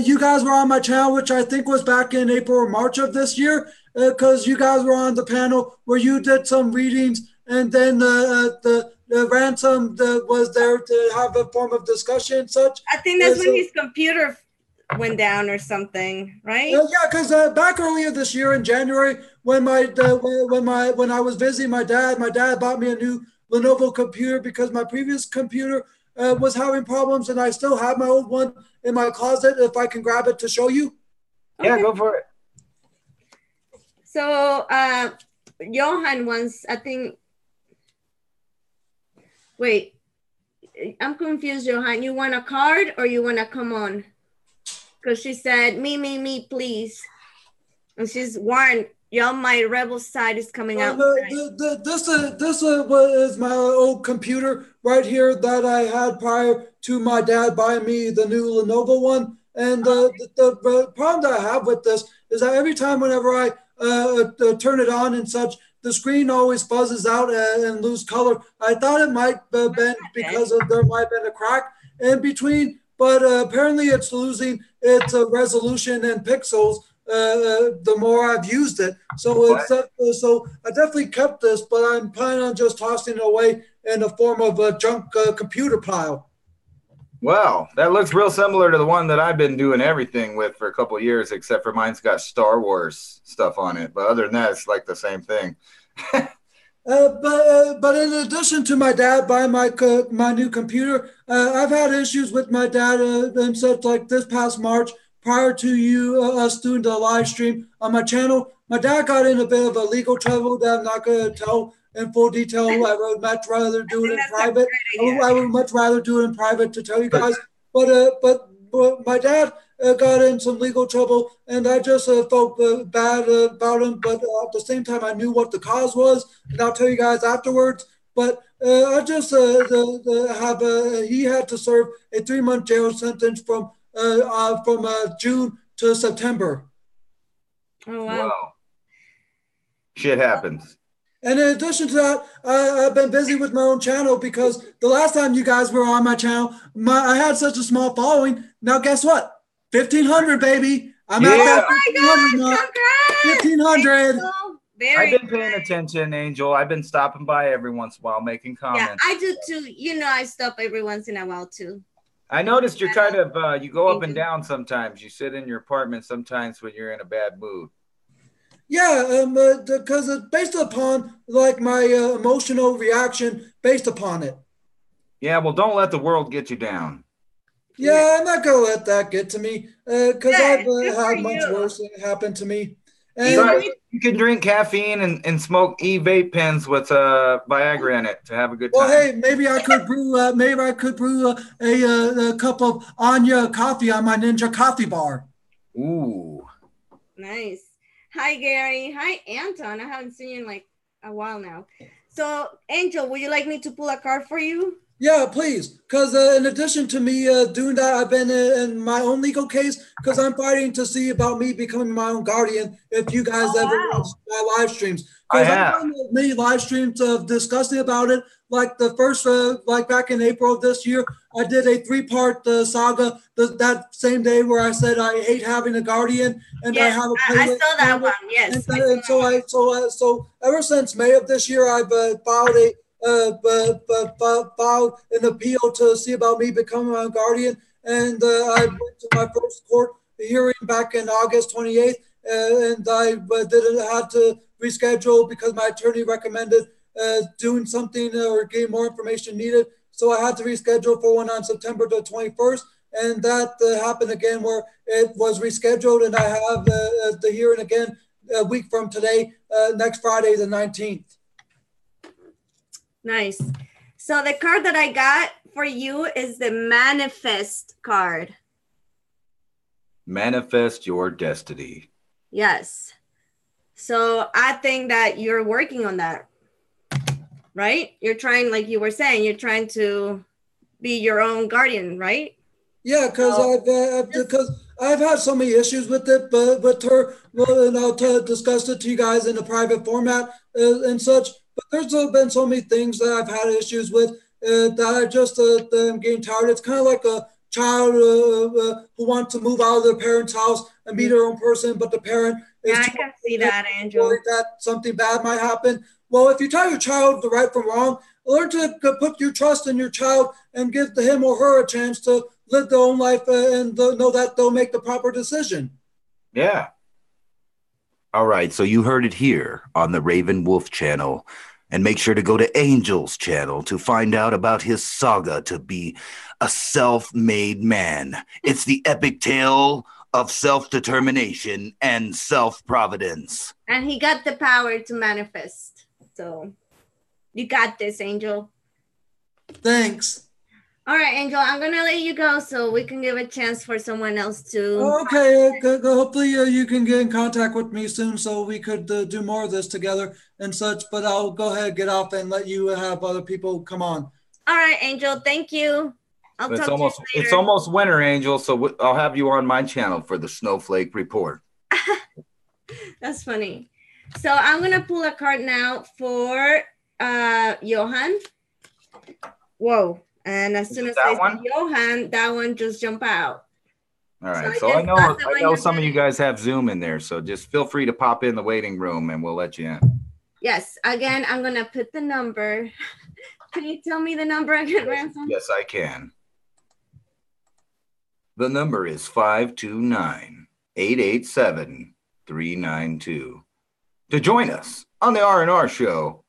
you guys were on my channel, which I think was back in April or March of this year, because you guys were on the panel where you did some readings, and then the ransom was there to have a form of discussion and such. I think that's when his computer went down or something, right? Yeah, because back earlier this year in January, when I was visiting my dad bought me a new Lenovo computer because my previous computer was having problems, and I still have my old one in my closet. If I can grab it to show you. Yeah, go for it. So Johan wants, I think. Wait, I'm confused, Johan. You want a card or you want to come on? Because she said, me, please. And she's warned, y'all, my rebel side is coming out. This is my old computer right here that I had prior to my dad buying me the new Lenovo one. And the problem that I have with this is that every time whenever I turn it on and such, the screen always fuzzes out and lose color. I thought it might have been because there might have been a crack in between, but apparently it's losing its resolution and pixels the more I've used it. So so I definitely kept this, but I'm planning on just tossing it away in the form of a junk computer pile. Well, that looks real similar to the one that I've been doing everything with for a couple of years, except for mine's got Star Wars stuff on it. But other than that, it's like the same thing. But in addition to my dad buying my new computer, I've had issues with my dad and such. Like this past March, prior to us doing the live stream on my channel, my dad got in a bit of a legal trouble that I'm not going to tell in full detail. I would much rather do it in private. I would much rather do it in private to tell you guys. But my dad got in some legal trouble, and I just felt bad about him. But at the same time, I knew what the cause was, and I'll tell you guys afterwards. But I just he had to serve a 3-month jail sentence from June to September. Oh wow! Wow. Shit happens. And in addition to that, I've been busy with my own channel because the last time you guys were on my channel, I had such a small following. Now, guess what? 1,500, baby. I'm at that 1,500 mark. 1,500. I've been paying attention, Angel. I've been stopping by every once in a while, making comments. Yeah, I do too. You know, I stop every once in a while too. I noticed you're kind of, you go up and down sometimes. You sit in your apartment sometimes when you're in a bad mood. Yeah, because it's based upon like my emotional reaction based upon it. Yeah, well, don't let the world get you down. Yeah, I'm not gonna let that get to me because I've had much worse happen to me. And you can drink caffeine and smoke e-vape pens with Viagra in it to have a good time. Well, hey, maybe I could brew. A cup of Anya coffee on my Ninja coffee bar. Ooh, nice. Hi, Gary. Hi, Anton. I haven't seen you in like a while now. So, Angel, would you like me to pull a card for you? Yeah, please. Because in addition to me doing that, I've been in my own legal case because I'm fighting to see about me becoming my own guardian. If you guys ever watch my live streams, because I've done many live streams of discussing about it. Like the first, like back in April of this year, I did a 3-part saga that same day where I said I hate having a guardian, and I have a playlist. I saw that one. Yes. And so ever since May of this year, I've filed filed an appeal to see about me becoming my guardian, and I went to my first court hearing back in August 28th, and I didn't have to reschedule because my attorney recommended doing something or getting more information needed. so I had to reschedule for one on September the 21st. And that happened again where it was rescheduled, and I have the hearing again a week from today, next Friday, the 19th. Nice. So the card that I got for you is the manifest card. Manifest your destiny. Yes. So I think that you're working on that, right? You're trying, like you were saying, you're trying to be your own guardian, right? Yeah, because I've had so many issues with it, but with her, well, and I'll discuss it to you guys in a private format and such. But there's been so many things that I've had issues with that I just am getting tired. It's kind of like a child who wants to move out of their parents' house and be their own person, but the parent is I can see that, Angel. worried that something bad might happen. Well, if you tell your child the right from wrong, learn to put your trust in your child and give him or her a chance to live their own life and know that they'll make the proper decision. Yeah. All right. So you heard it here on the Raven Wolf channel. And make sure to go to Angel's channel to find out about his saga to be a self-made man. It's the epic tale of self-determination and self-providence. And he got the power to manifest. So you got this, Angel. Thanks. All right, Angel, I'm going to let you go so we can give a chance for someone else to... Okay, hopefully you can get in contact with me soon so we could do more of this together and such, but I'll go ahead and get off and let you have other people come on. All right, Angel, thank you. It's almost winter, Angel, so I'll have you on my channel for the Snowflake Report. That's funny. So I'm going to pull a card now for Johan. Whoa. And as soon as I say Johan, that one just jump out. All right. So I know some of you guys have Zoom in there, so just feel free to pop in the waiting room and we'll let you in. Yes. Again, I'm going to put the number. Can you tell me the number again, Ransom? Yes, I can. The number is 529-887-392. To join us on the R&R Show.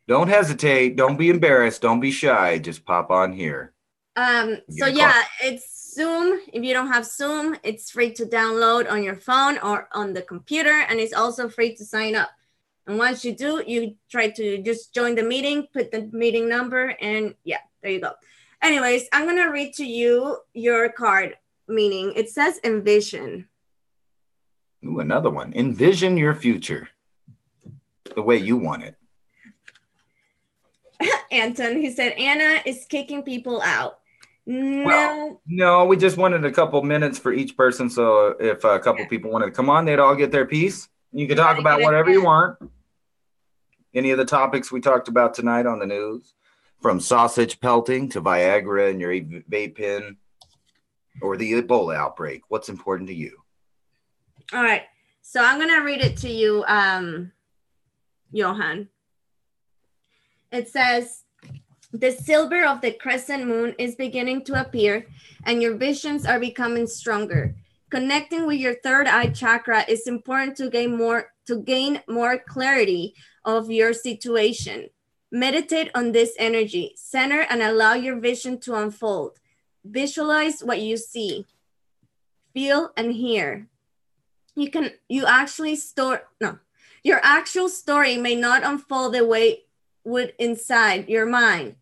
Don't hesitate. Don't be embarrassed. Don't be shy. Just pop on here. So yeah, it's Zoom. If you don't have Zoom, it's free to download on your phone or on the computer, and it's also free to sign up. And once you do, you try to just join the meeting, put the meeting number, and yeah, there you go. Anyways, I'm going to read to you your card meaning. It says envision. Ooh, another one. Envision your future the way you want it. Anton, he said, Anna is kicking people out. No, we just wanted a couple minutes for each person. So if a couple people wanted to come on, they'd all get their piece. You can talk about whatever you want. Any of the topics we talked about tonight on the news, from sausage pelting to Viagra and your vape pen or the Ebola outbreak. What's important to you? All right. So I'm going to read it to you, Johan. It says, the silver of the crescent moon is beginning to appear and your visions are becoming stronger. Connecting with your third eye chakra is important to gain more clarity of your situation. Meditate on this energy, center and allow your vision to unfold. Visualize what you see, feel and hear. Your actual story may not unfold the way would inside your mind,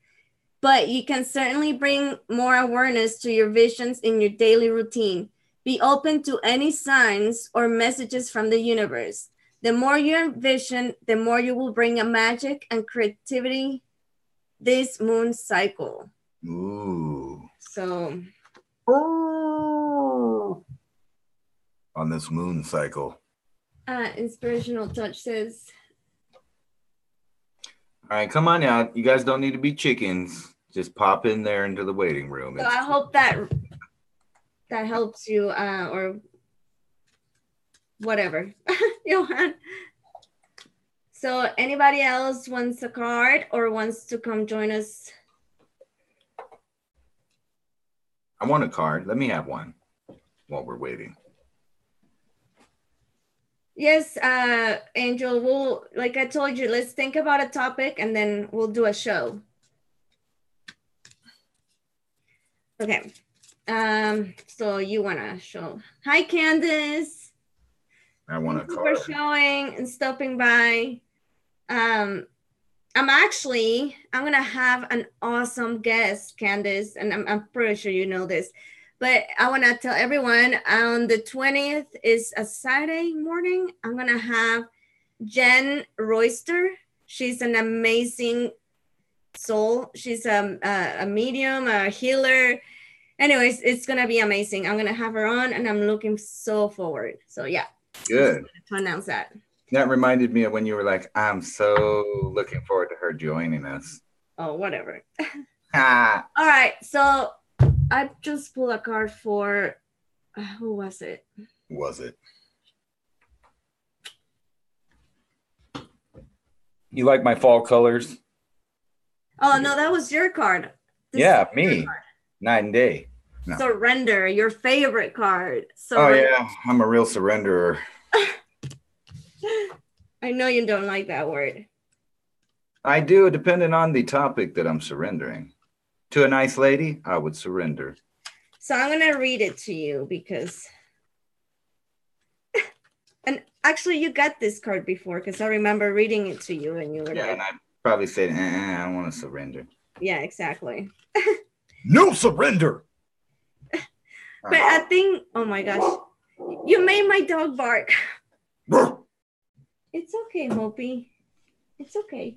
but you can certainly bring more awareness to your visions in your daily routine. Be open to any signs or messages from the universe. The more you envision, the more you will bring a magic and creativity this moon cycle. Ooh. So. On this moon cycle. Inspirational touch says. All right, come on out. You guys don't need to be chickens. Just pop in there into the waiting room. So I hope that helps you or whatever. Johan. So anybody else wants a card or wants to come join us? I want a card. Let me have one while we're waiting. Yes, Angel, we'll, like I told you, let's think about a topic and then we'll do a show. Okay. So you want to show. Hi, Candace. I want to Thank you for showing and stopping by. I'm going to have an awesome guest, Candace, and I'm pretty sure you know this, but I want to tell everyone on the 20th is a Saturday morning. I'm going to have Jen Royster. She's an amazing soul. She's a medium, a healer. Anyways, it's going to be amazing. I'm going to have her on and I'm looking so forward. So yeah. Good. To announce that. That reminded me of when you were like, I'm so looking forward to her joining us. Oh, whatever. Ah. All right. So I just pulled a card for, who was it? Was it? You like my fall colors? Oh, no, that was your card. Yeah, me. Night and day. No. Surrender, your favorite card. Surrender. Oh, yeah. I'm a real surrenderer. I know you don't like that word. I do, depending on the topic that I'm surrendering. To a nice lady, I would surrender. So I'm going to read it to you because... And actually, you got this card before because I remember reading it to you and you were like... and I probably said, I don't want to surrender. Yeah, exactly. No surrender! But I think... Oh, my gosh. You made my dog bark. It's okay, Mopey. It's okay.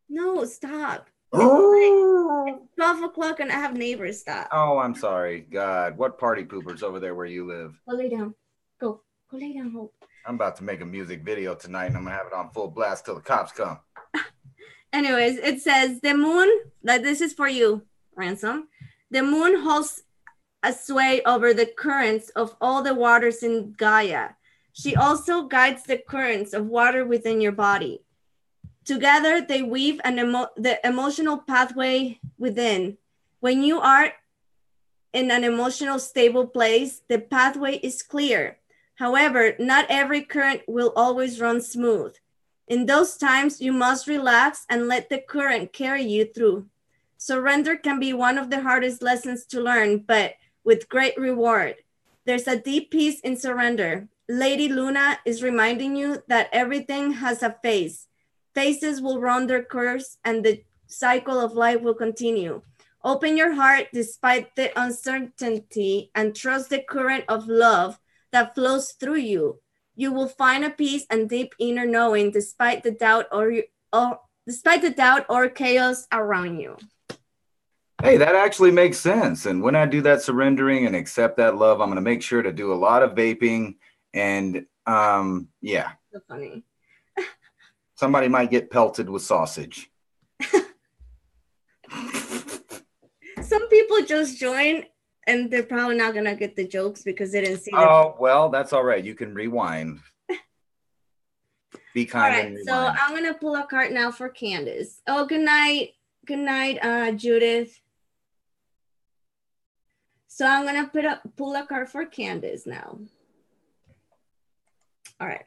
No, stop. It's 12 o'clock and I have neighbors. Stop. Oh, I'm sorry. God, what party poopers over there where you live? Go lay down. Go lay down, Hope. I'm about to make a music video tonight and I'm going to have it on full blast till the cops come. Anyways, it says the moon, that this is for you, Ransom. The moon holds a sway over the currents of all the waters in Gaia. She also guides the currents of water within your body. Together, they weave the emotional pathway within. When you are in an emotional stable place, the pathway is clear. However, not every current will always run smooth. In those times, you must relax and let the current carry you through. Surrender can be one of the hardest lessons to learn, but with great reward. There's a deep peace in surrender. Lady Luna is reminding you that everything has a phase. Phases will run their course and the cycle of life will continue. Open your heart despite the uncertainty and trust the current of love that flows through you. You will find a peace and deep inner knowing despite the doubt or chaos around you. Hey, that actually makes sense. And when I do that surrendering and accept that love, I'm going to make sure to do a lot of vaping. And yeah. So funny. Somebody might get pelted with sausage. Some people just join and they're probably not going to get the jokes because they didn't see them. Oh, well, that's all right. You can rewind. Be kind. All right, so I'm going to pull a card now for Candace. Oh, good night. Good night, Judith. So I'm going to pull a card for Candace now. All right.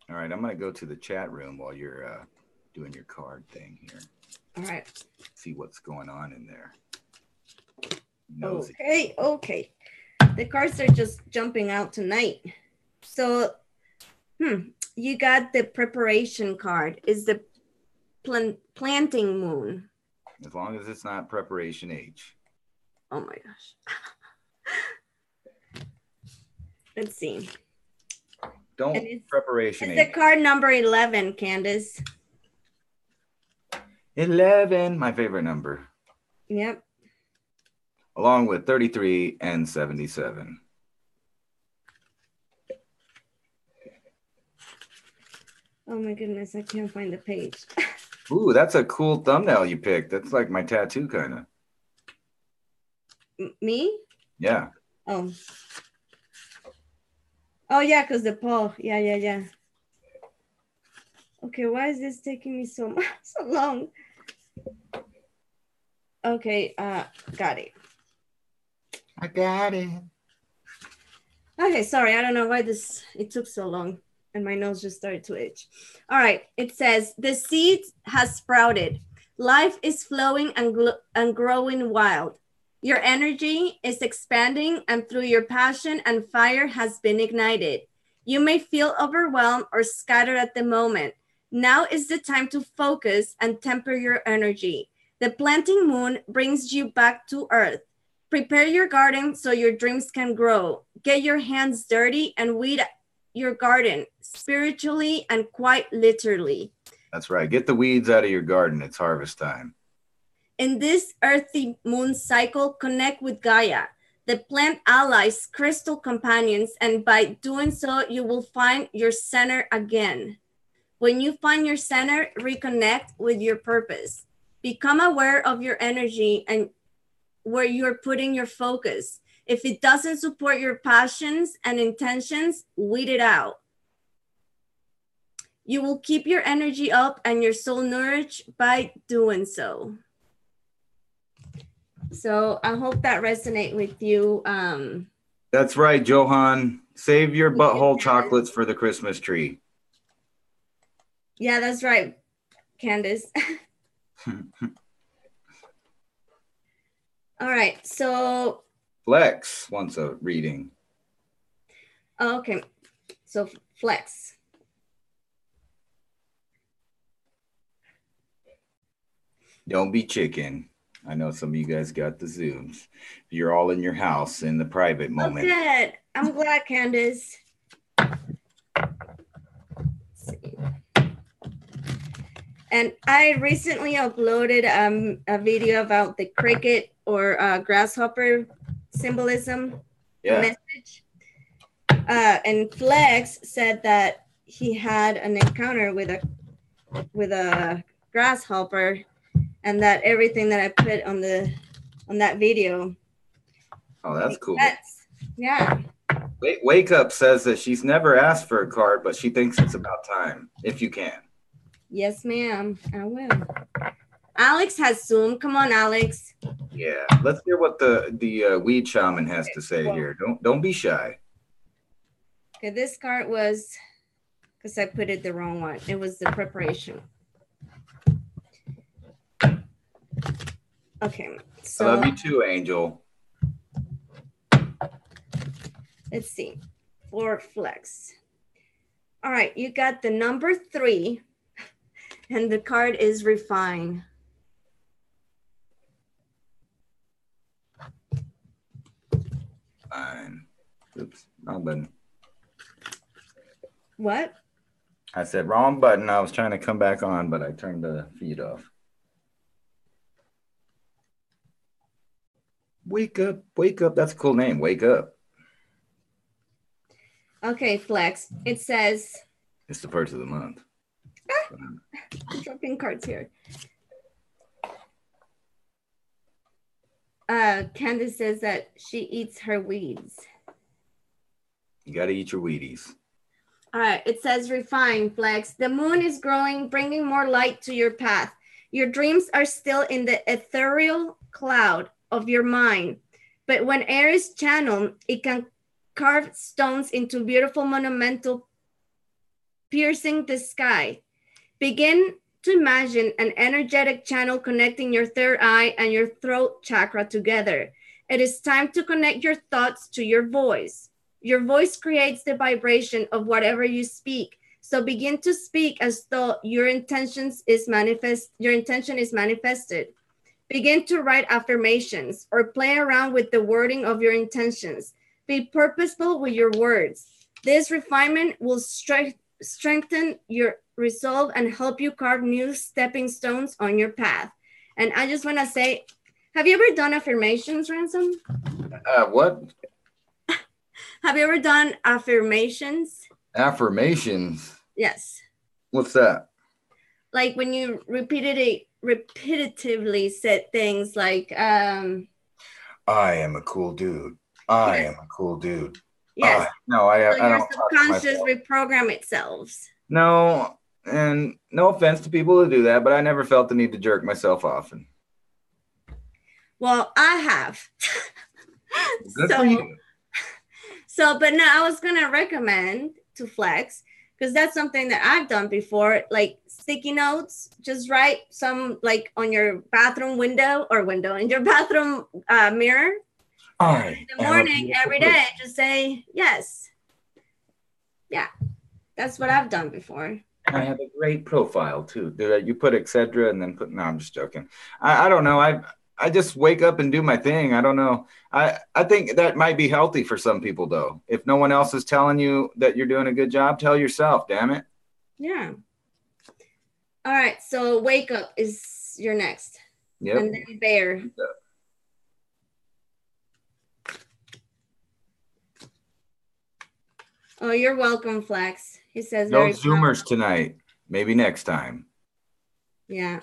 All right, I'm going to go to the chat room while you're doing your card thing here. All right. See what's going on in there. Okay. The cards are just jumping out tonight. So, you got the preparation card. Is the planting moon. As long as it's not preparation H. Oh my gosh. Let's see. Don't preparation It's the card number 11, Candace. 11, my favorite number. Yep. Along with 33 and 77. Oh my goodness, I can't find the page. Ooh, that's a cool thumbnail you picked. That's like my tattoo kind of. Me? Yeah. Oh. Oh yeah, because the paw. Yeah. Okay, why is this taking me so long? Okay, got it. I got it. Okay, sorry, I don't know why it took so long. And my nose just started to itch. All right, it says, the seed has sprouted. Life is flowing and growing wild. Your energy is expanding, and through your passion and fire has been ignited. You may feel overwhelmed or scattered at the moment. Now is the time to focus and temper your energy. The planting moon brings you back to earth. Prepare your garden so your dreams can grow. Get your hands dirty and weed your garden, spiritually and quite literally. That's right. Get the weeds out of your garden. It's harvest time. In this earthy moon cycle, connect with Gaia, the plant allies, crystal companions, and by doing so, you will find your center again. When you find your center, reconnect with your purpose. Become aware of your energy and where you're putting your focus. If it doesn't support your passions and intentions, weed it out. You will keep your energy up and your soul nourished by doing so. So I hope that resonates with you. That's right, Johan. Save your butthole chocolates for the Christmas tree. Yeah, that's right, Candace. All right, so. Flex wants a reading. Okay, so Flex. Don't be chicken. I know some of you guys got the Zooms. You're all in your house in the private moment. Okay, I'm glad, Candace. And I recently uploaded a video about the cricket or grasshopper symbolism message. And Flex said that he had an encounter with a grasshopper, and that everything that I put on that video. Oh, that's cool. Yeah. Wake Up says that she's never asked for a card, but she thinks it's about time, if you can. Yes, ma'am. I will. Alex has Zoom. Come on, Alex. Yeah. Let's hear what the weed shaman has to say here. Don't be shy. Okay, this card was, because I put it the wrong one. It was the preparation. Okay. So I love you too, Angel. Let's see. For Flex. All right, you got the number 3. And the card is refine. Fine. Oops, wrong button. What? I said wrong button. I was trying to come back on, but I turned the feed off. Wake up, wake up. That's a cool name. Wake up. Okay, Flex. It says. It's the first of the month. I'm dropping cards here. Candace says that she eats her weeds. You got to eat your Wheaties. All right, it says refine, Flex. The moon is growing, bringing more light to your path. Your dreams are still in the ethereal cloud of your mind. But when air is channeled, it can carve stones into beautiful monumental, piercing the sky. Begin to imagine an energetic channel connecting your third eye and your throat chakra together. It is time to connect your thoughts to your voice. Your voice creates the vibration of whatever you speak. So begin to speak as though your intention is manifested. Begin to write affirmations or play around with the wording of your intentions. Be purposeful with your words. This refinement will strengthen your resolve and help you carve new stepping stones on your path. And I just want to say, have you ever done affirmations, Ransom? What? Have you ever done affirmations? Affirmations? Yes. What's that? Like when you repetitively said things like, I am a cool dude. I am a cool dude. Yes. No, I so don't. Your subconscious reprogram itself. No, and no offense to people who do that, but I never felt the need to jerk myself off. Well, I have. Good for you. So, but no, I was gonna recommend to Flex because that's something that I've done before, like sticky notes. Just write some like on your bathroom window in your bathroom mirror. In the morning, every day, just say yes. Yeah, that's what I've done before. I have a great profile too. You put etc. and then put. No, I'm just joking. I don't know. I just wake up and do my thing. I don't know. I think that might be healthy for some people though. If no one else is telling you that you're doing a good job, tell yourself. Damn it. Yeah. All right. So wake up is your next. Yep. And then bear. Yep. Oh, you're welcome, Flex. He says no Zoomers tonight. Maybe next time. Yeah.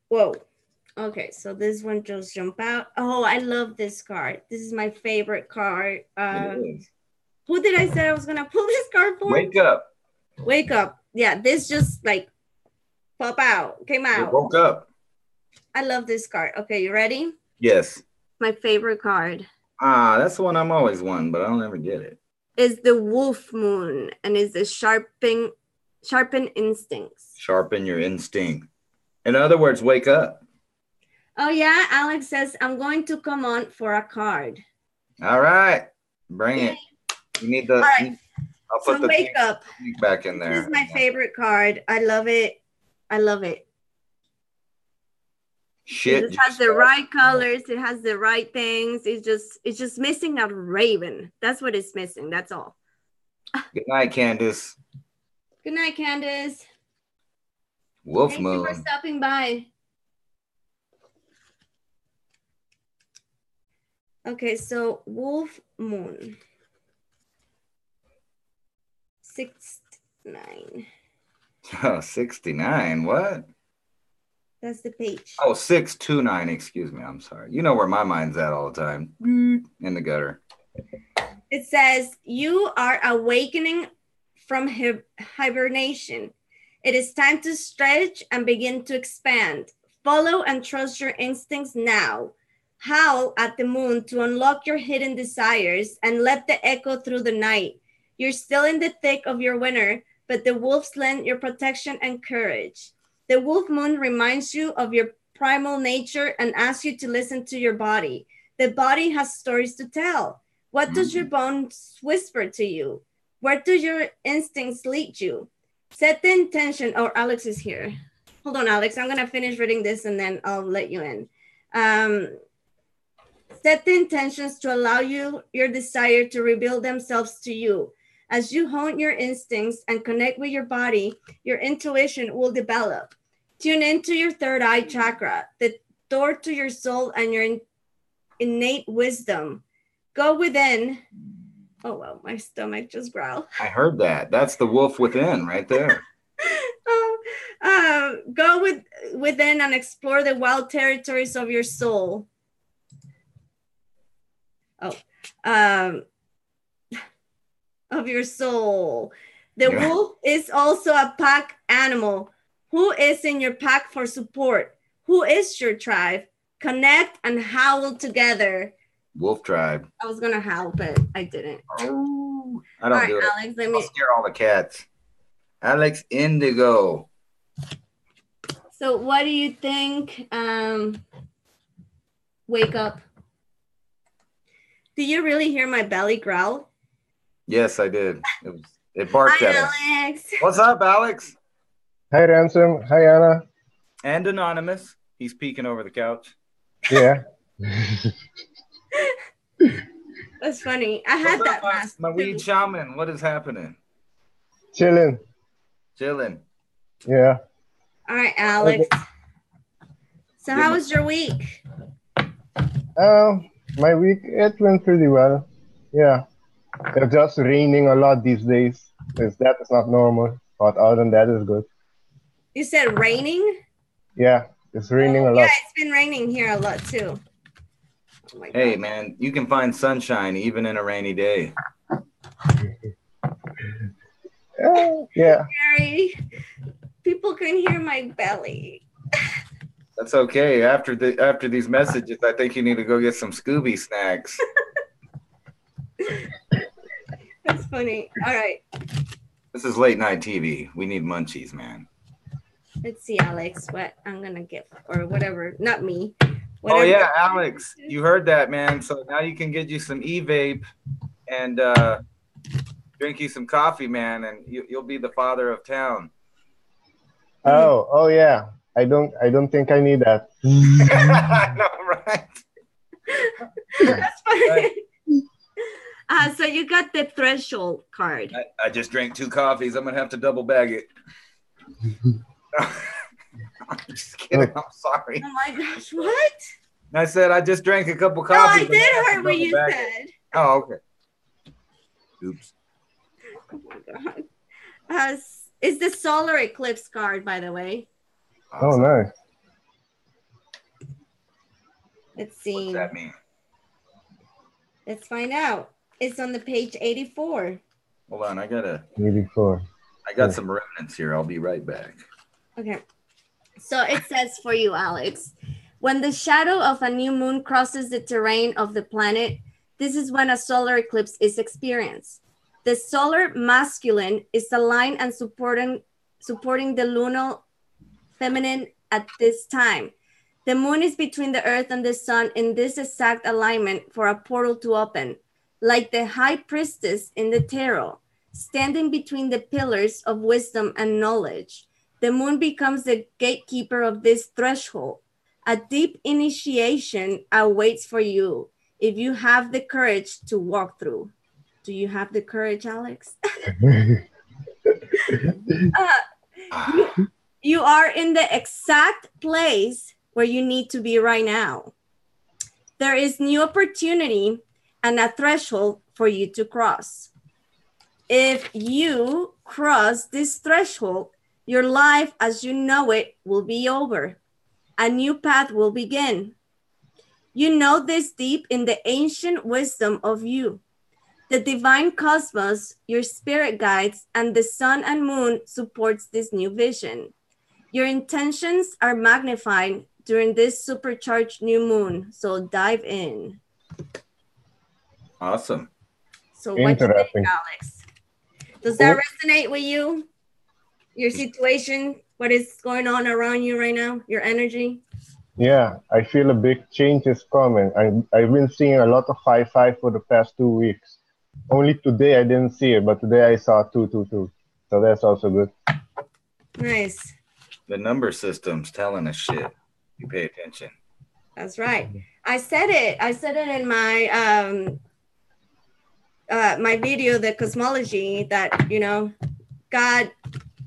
Whoa. Okay, so this one just jumped out. Oh, I love this card. This is my favorite card. Who did I say I was gonna pull this card for? Wake up. Wake up. Yeah, this just like pop out. Came out. It woke up. I love this card. Okay, you ready? Yes. My favorite card. That's the one I'm always wanting, but I'll never get it. Is the Wolf Moon, and is the sharpen instincts. Sharpen your instinct. In other words, wake up. Oh yeah, Alex says I'm going to come on for a card. All right, bring it. You need the. All right. I'll put so wake up. Back in there. This is my favorite card. I love it. I love it. Shit. It has the right colors. It has the right things. It's just missing a raven. That's what it's missing. That's all. Good night, Candace. Good night, Candace. Wolf Thank Moon. you for stopping by. Okay, so Wolf Moon. 69. Oh, 69. What? That's the page. Oh, 629. Excuse me. I'm sorry. You know where my mind's at all the time. In the gutter. It says, you are awakening from hibernation. It is time to stretch and begin to expand. Follow and trust your instincts now. Howl at the moon to unlock your hidden desires and let the echo through the night. You're still in the thick of your winter, but the wolves lend your protection and courage. The wolf moon reminds you of your primal nature and asks you to listen to your body. The body has stories to tell. What does your bones whisper to you? Where do your instincts lead you? Set the intention. Oh, Alex is here. Hold on, Alex. I'm going to finish reading this and then I'll let you in. Set the intentions to allow your desire to reveal themselves to you. As you hone your instincts and connect with your body, your intuition will develop. Tune into your third eye chakra, the door to your soul and your innate wisdom. Go within. Oh, well, my stomach just growled. I heard that. That's the wolf within right there. Go within and explore the wild territories of your soul. Of your soul. The wolf is also a pack animal. Who is in your pack for support? Who is your tribe? Connect and howl together. Wolf tribe. I was gonna howl, but I didn't. Oh, I don't do it. Alex, I'll scare all the cats. Alex Indigo. So what do you think? Wake up. Do you really hear my belly growl? Yes, I did. It barked at us. Alex. What's up, Alex? Hi, Ransom. Hi, Anna. And Anonymous. He's peeking over the couch. Yeah. That's funny. I had that last. My weed shaman. What is happening? Chilling. Yeah. All right, Alex. Okay. So how was your week? My week, it went pretty well. Yeah. It's just raining a lot these days. Because that is not normal. But other than that, it's good. You said raining? Yeah, it's raining a lot. Yeah, it's been raining here a lot too. Oh hey, man, you can find sunshine even in a rainy day. Yeah. Sorry. People can hear my belly. That's okay. After these messages, I think you need to go get some Scooby snacks. That's funny. All right. This is late night TV. We need munchies, man. Let's see, Alex, what I'm gonna get or whatever. Not me. Oh Whatever. yeah, Alex, you heard that, man. So now you can get you some e-vape and drink you some coffee, man, and you'll be the father of town. Oh yeah. I don't think I need that. I know, right? That's funny. So you got the threshold card. I just drank 2 coffees. I'm gonna have to double bag it. I'm just kidding. I'm sorry. Oh my gosh, what? I said I just drank a couple No, I coffees. did hear what you said. Oh, okay. Oops. Oh my god. It's the solar eclipse card, by the way. Oh, nice. Let's see. What's that mean? Let's find out. It's on the page 84. Hold on, I got 84. some remnants here. I'll be right back. Okay. So it says for you, Alex, when the shadow of a new moon crosses the terrain of the planet, this is when a solar eclipse is experienced. The solar masculine is aligned and supporting the lunar feminine at this time. The moon is between the earth and the sun in this exact alignment for a portal to open, like the high priestess in the tarot, standing between the pillars of wisdom and knowledge. The moon becomes the gatekeeper of this threshold. A deep initiation awaits for you if you have the courage to walk through. Do you have the courage, Alex? You are in the exact place where you need to be right now. There is new opportunity and a threshold for you to cross. If you cross this threshold, your life as you know it will be over. A new path will begin. You know this deep in the ancient wisdom of you. The divine cosmos, your spirit guides, and the sun and moon supports this new vision. Your intentions are magnified during this supercharged new moon, so dive in. Awesome. So what do you think, Alex? Does that resonate with you? Your situation, what is going on around you right now, your energy? Yeah, I feel a big change is coming. I've been seeing a lot of 5-5 for the past 2 weeks. Only today I didn't see it, but today I saw 222. So that's also good. Nice. The number system's telling us shit. You pay attention. That's right. I said it in my my video, the cosmology, that God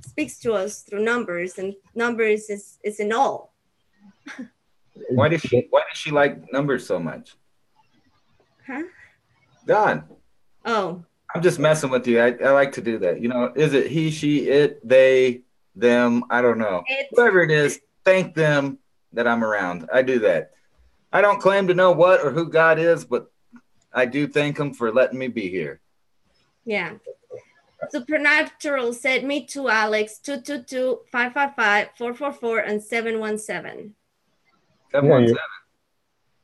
speaks to us through numbers, and numbers is in all. Why does she like numbers so much? Huh? God. Oh. I'm just messing with you. I like to do that. Is it he, she, it, they, them? I don't know. Whoever it is, thank them that I'm around. I do that. I don't claim to know what or who God is, but I do thank him for letting me be here. Yeah. Supernatural said, me too, Alex. 222-555-444 and 717. 717.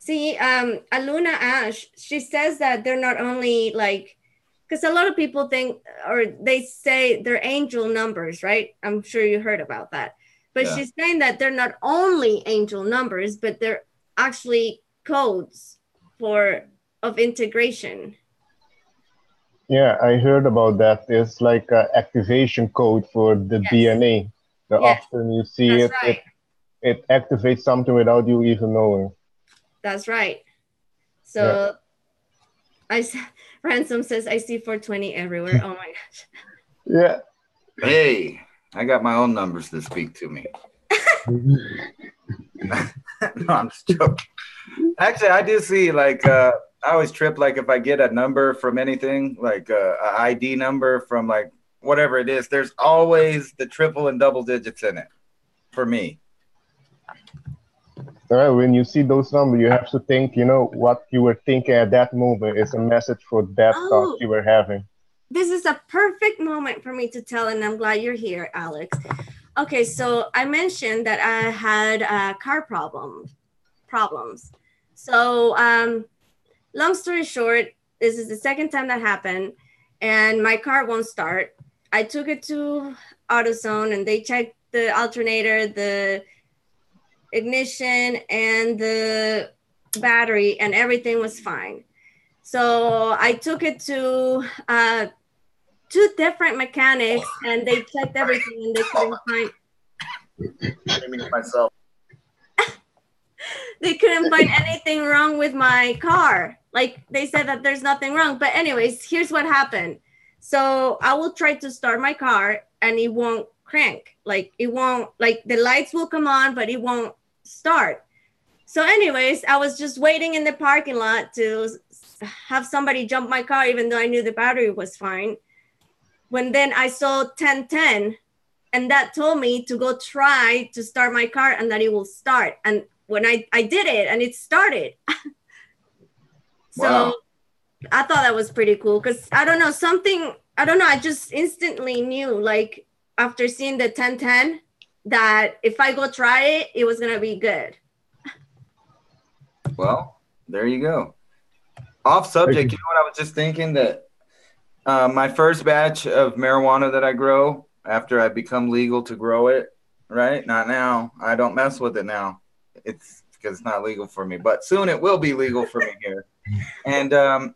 See, Aluna Ash, she says that they're not only because a lot of people think, or they say they're angel numbers, right? I'm sure you heard about that. But yeah. She's saying that they're not only angel numbers, but they're actually codes of integration. Yeah, I heard about that. It's like an activation code for the DNA. The often you see it activates something without you even knowing. That's right. So Ransom says, I see 420 everywhere. Oh my gosh. Yeah. Hey, I got my own numbers that speak to me. No, I'm just joking. Actually, I do see I always trip if I get a number from anything, like a ID number from whatever it is, there's always the triple and double digits in it for me. All right, when you see those numbers, you have to think, what you were thinking at that moment is a message for that thought you were having. This is a perfect moment for me to tell, and I'm glad you're here, Alex. Okay, so I mentioned that I had car problems. So long story short, this is the second time that happened, and my car won't start. I took it to AutoZone and they checked the alternator, the ignition, and the battery, and everything was fine. So I took it to 2 different mechanics, and they checked everything, and they couldn't find. Myself. They couldn't find anything wrong with my car. Like, they said that there's nothing wrong. But anyways, here's what happened. So I will try to start my car and it won't crank. Like, it won't, like, the lights will come on, but it won't start. So anyways, I was just waiting in the parking lot to have somebody jump my car, even though I knew the battery was fine. When then I saw 1010, and that told me to go try to start my car and that it will start. And when I did it, and it started. So wow. I thought that was pretty cool, because I don't know, I just instantly knew, like, after seeing the 1010, that if I go try it, it was going to be good. Well, there you go. Off subject, you know what I was just thinking? That my first batch of marijuana that I grow, after I become legal to grow it, right? Not now. I don't mess with it now. It's because it's not legal for me, but soon it will be legal for me here. And I'm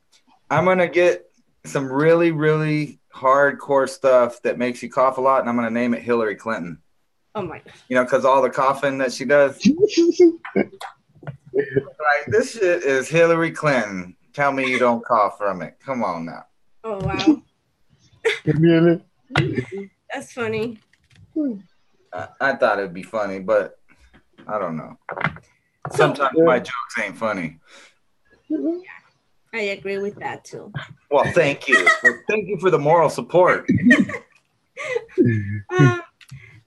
going to get some really, really hardcore stuff that makes you cough a lot, and I'm going to name it Hillary Clinton. Oh, my God. You know, because all the coughing that she does. Like, this shit is Hillary Clinton. Tell me you don't cough from it. Come on now. Oh, wow. Really? That's funny. I thought it'd be funny, but I don't know. Sometimes my jokes ain't funny. Yeah, I agree with that too. Well, thank you. Thank you for the moral support.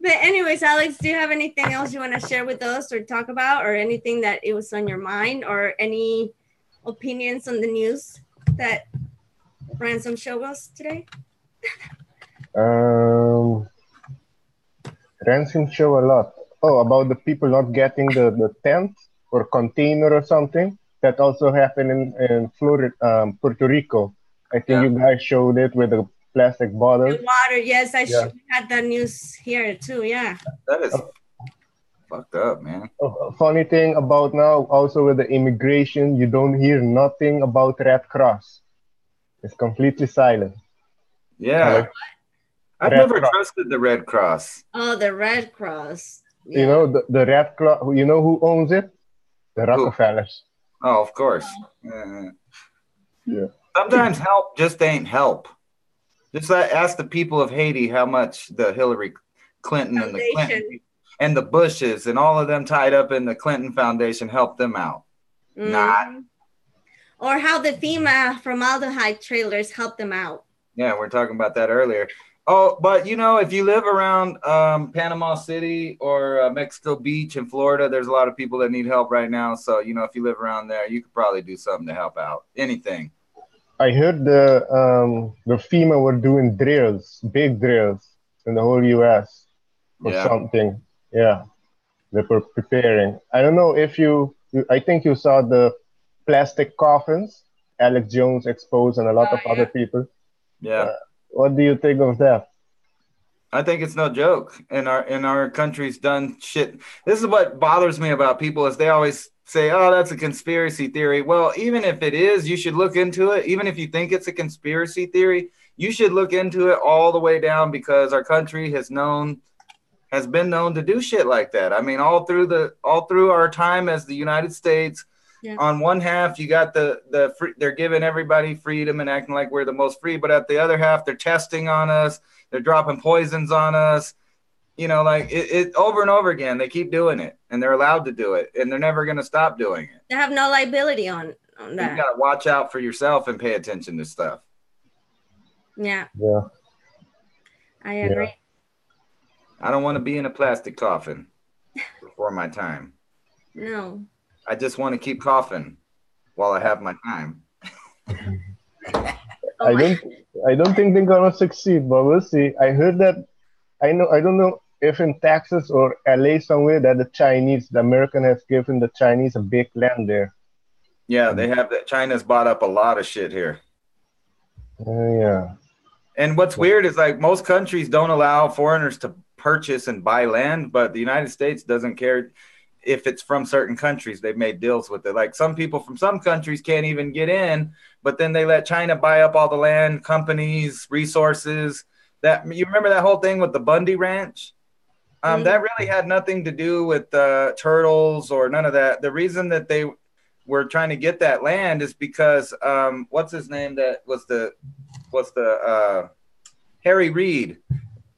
But anyways, Alex, do you have anything else you want to share with us or talk about, or anything that it was on your mind, or any opinions on the news that Ransom showed us today? Ransom show a lot. Oh, about the people not getting the tent or container or something. That also happened in Florida, Puerto Rico. I think you guys showed it with the plastic bottle. The water, yes, I had that news here too, yeah. That is fucked up, man. Funny thing about now, also with the immigration, you don't hear nothing about Red Cross. It's completely silent. Yeah. I've never trusted the Red Cross. Oh, the Red Cross. Yeah. You know, the Red Cross, you know who owns it? The Rockefellers. Oh, of course. Yeah. Sometimes help just ain't help. Just ask the people of Haiti how much the Hillary Clinton and the Clinton and the Bushes and all of them tied up in the Clinton Foundation helped them out. Mm-hmm. Not. Or how the FEMA formaldehyde trailers helped them out. Yeah, we were talking about that earlier. Oh, but you know, if you live around Panama City or Mexico Beach in Florida, there's a lot of people that need help right now. So, you know, if you live around there, you could probably do something to help out. Anything. I heard the FEMA were doing drills, big drills in the whole U.S. or something. Yeah, they were preparing. I don't know if I think you saw the plastic coffins Alex Jones exposed and a lot of other people. Yeah. What do you think of that? I think it's no joke. And our country's done shit. This is what bothers me about people is they always say, oh, that's a conspiracy theory. Well, even if it is, you should look into it. Even if you think it's a conspiracy theory, you should look into it all the way down, because our country has been known to do shit like that. I mean, all through our time as the United States. Yeah. On one half, you got they're giving everybody freedom and acting like we're the most free, but at the other half, they're testing on us. They're dropping poisons on us. You know, like it over and over again. They keep doing it, and they're allowed to do it, and they're never going to stop doing it. They have no liability on that. You got to watch out for yourself and pay attention to stuff. Yeah. Yeah. I agree. Yeah. I don't want to be in a plastic coffin before my time. No. I just want to keep coughing while I have my time. I don't think they're gonna succeed, but we'll see. I heard that I don't know if in Texas or LA somewhere that the American has given the Chinese a big land there. Yeah, they have that. China's bought up a lot of shit here. Yeah. And what's weird is like most countries don't allow foreigners to purchase and buy land, but the United States doesn't care if it's from certain countries. They've made deals with it. Like some people from some countries can't even get in, but then they let China buy up all the land, companies, resources. That you remember that whole thing with the Bundy Ranch? That really had nothing to do with turtles or none of that. The reason that they were trying to get that land is because what's his name? That was the Harry Reid.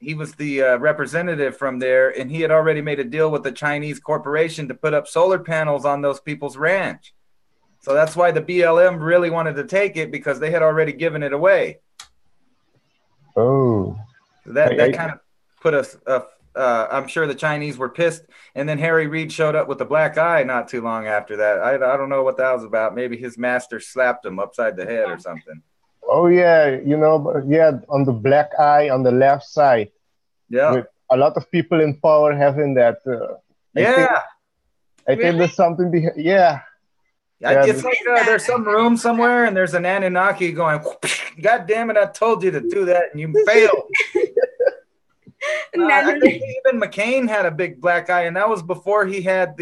He was the representative from there, and he had already made a deal with the Chinese corporation to put up solar panels on those people's ranch. So that's why the BLM really wanted to take it, because they had already given it away. Oh, that kind of put us. I'm sure the Chinese were pissed, and then Harry Reid showed up with a black eye not too long after that. I don't know what that was about. Maybe his master slapped him upside the head or something. Oh yeah, on the black eye on the left side. Yeah, with a lot of people in power having that. I think there's something behind. Yeah. It's like there's some room somewhere, and there's an Anunnaki going, "God damn it! I told you to do that, and you failed." I think even McCain had a big black eye, and that was before he had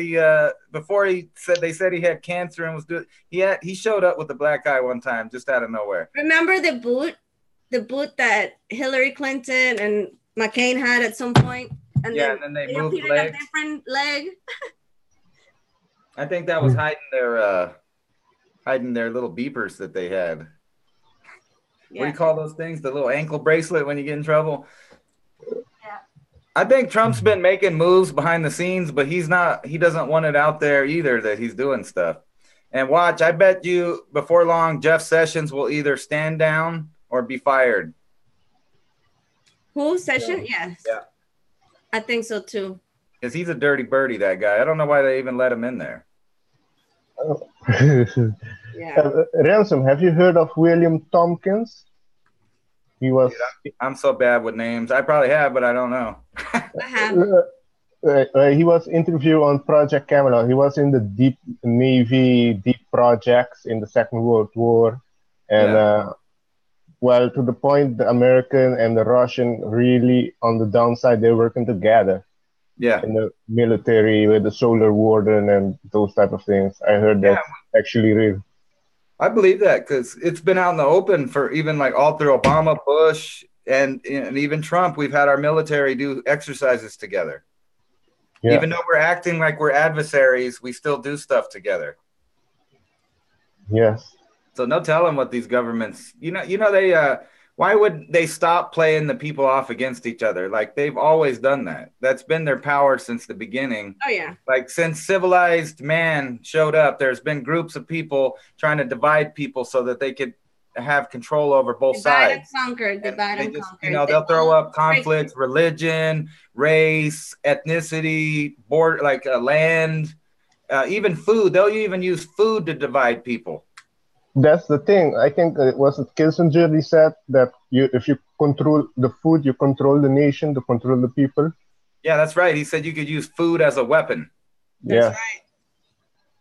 before they said he had cancer and was doing. He showed up with a black eye one time, just out of nowhere. Remember the boot that Hillary Clinton and McCain had at some point, and then they moved legs. A different leg. I think that was hiding their little beepers that they had. Yeah. What do you call those things? The little ankle bracelet when you get in trouble. Yeah. I think Trump's been making moves behind the scenes, but he doesn't want it out there either that he's doing stuff. And watch, I bet you before long, Jeff Sessions will either stand down or be fired. Who, Sessions? Yeah. Yes. Yeah. I think so too. Because he's a dirty birdie, that guy. I don't know why they even let him in there. Ransom, have you heard of William Tompkins? He was. I'm so bad with names. I probably have, but I don't know. He was interviewed on Project Camelot. He was in the deep Navy, deep projects in the Second World War. And, to the point, the American and the Russian really, on the downside, they're working together. Yeah. In the military with the solar warden and those type of things. I heard that's actually real. I believe that because it's been out in the open for even like all through Obama, Bush, and even Trump. We've had our military do exercises together. Yeah. Even though we're acting like we're adversaries, we still do stuff together. Yes. So no telling what these governments, they why would they stop playing the people off against each other? Like they've always done that. That's been their power since the beginning. Oh yeah. Like since civilized man showed up, there's been groups of people trying to divide people so that they could have control over both sides. Divide and conquer. They'll throw up conflicts, religion, race, ethnicity, land, even food. They'll even use food to divide people. That's the thing. I think it was Kissinger. He said that if you control the food, you control the nation, to control the people. Yeah, that's right. He said you could use food as a weapon. That's right.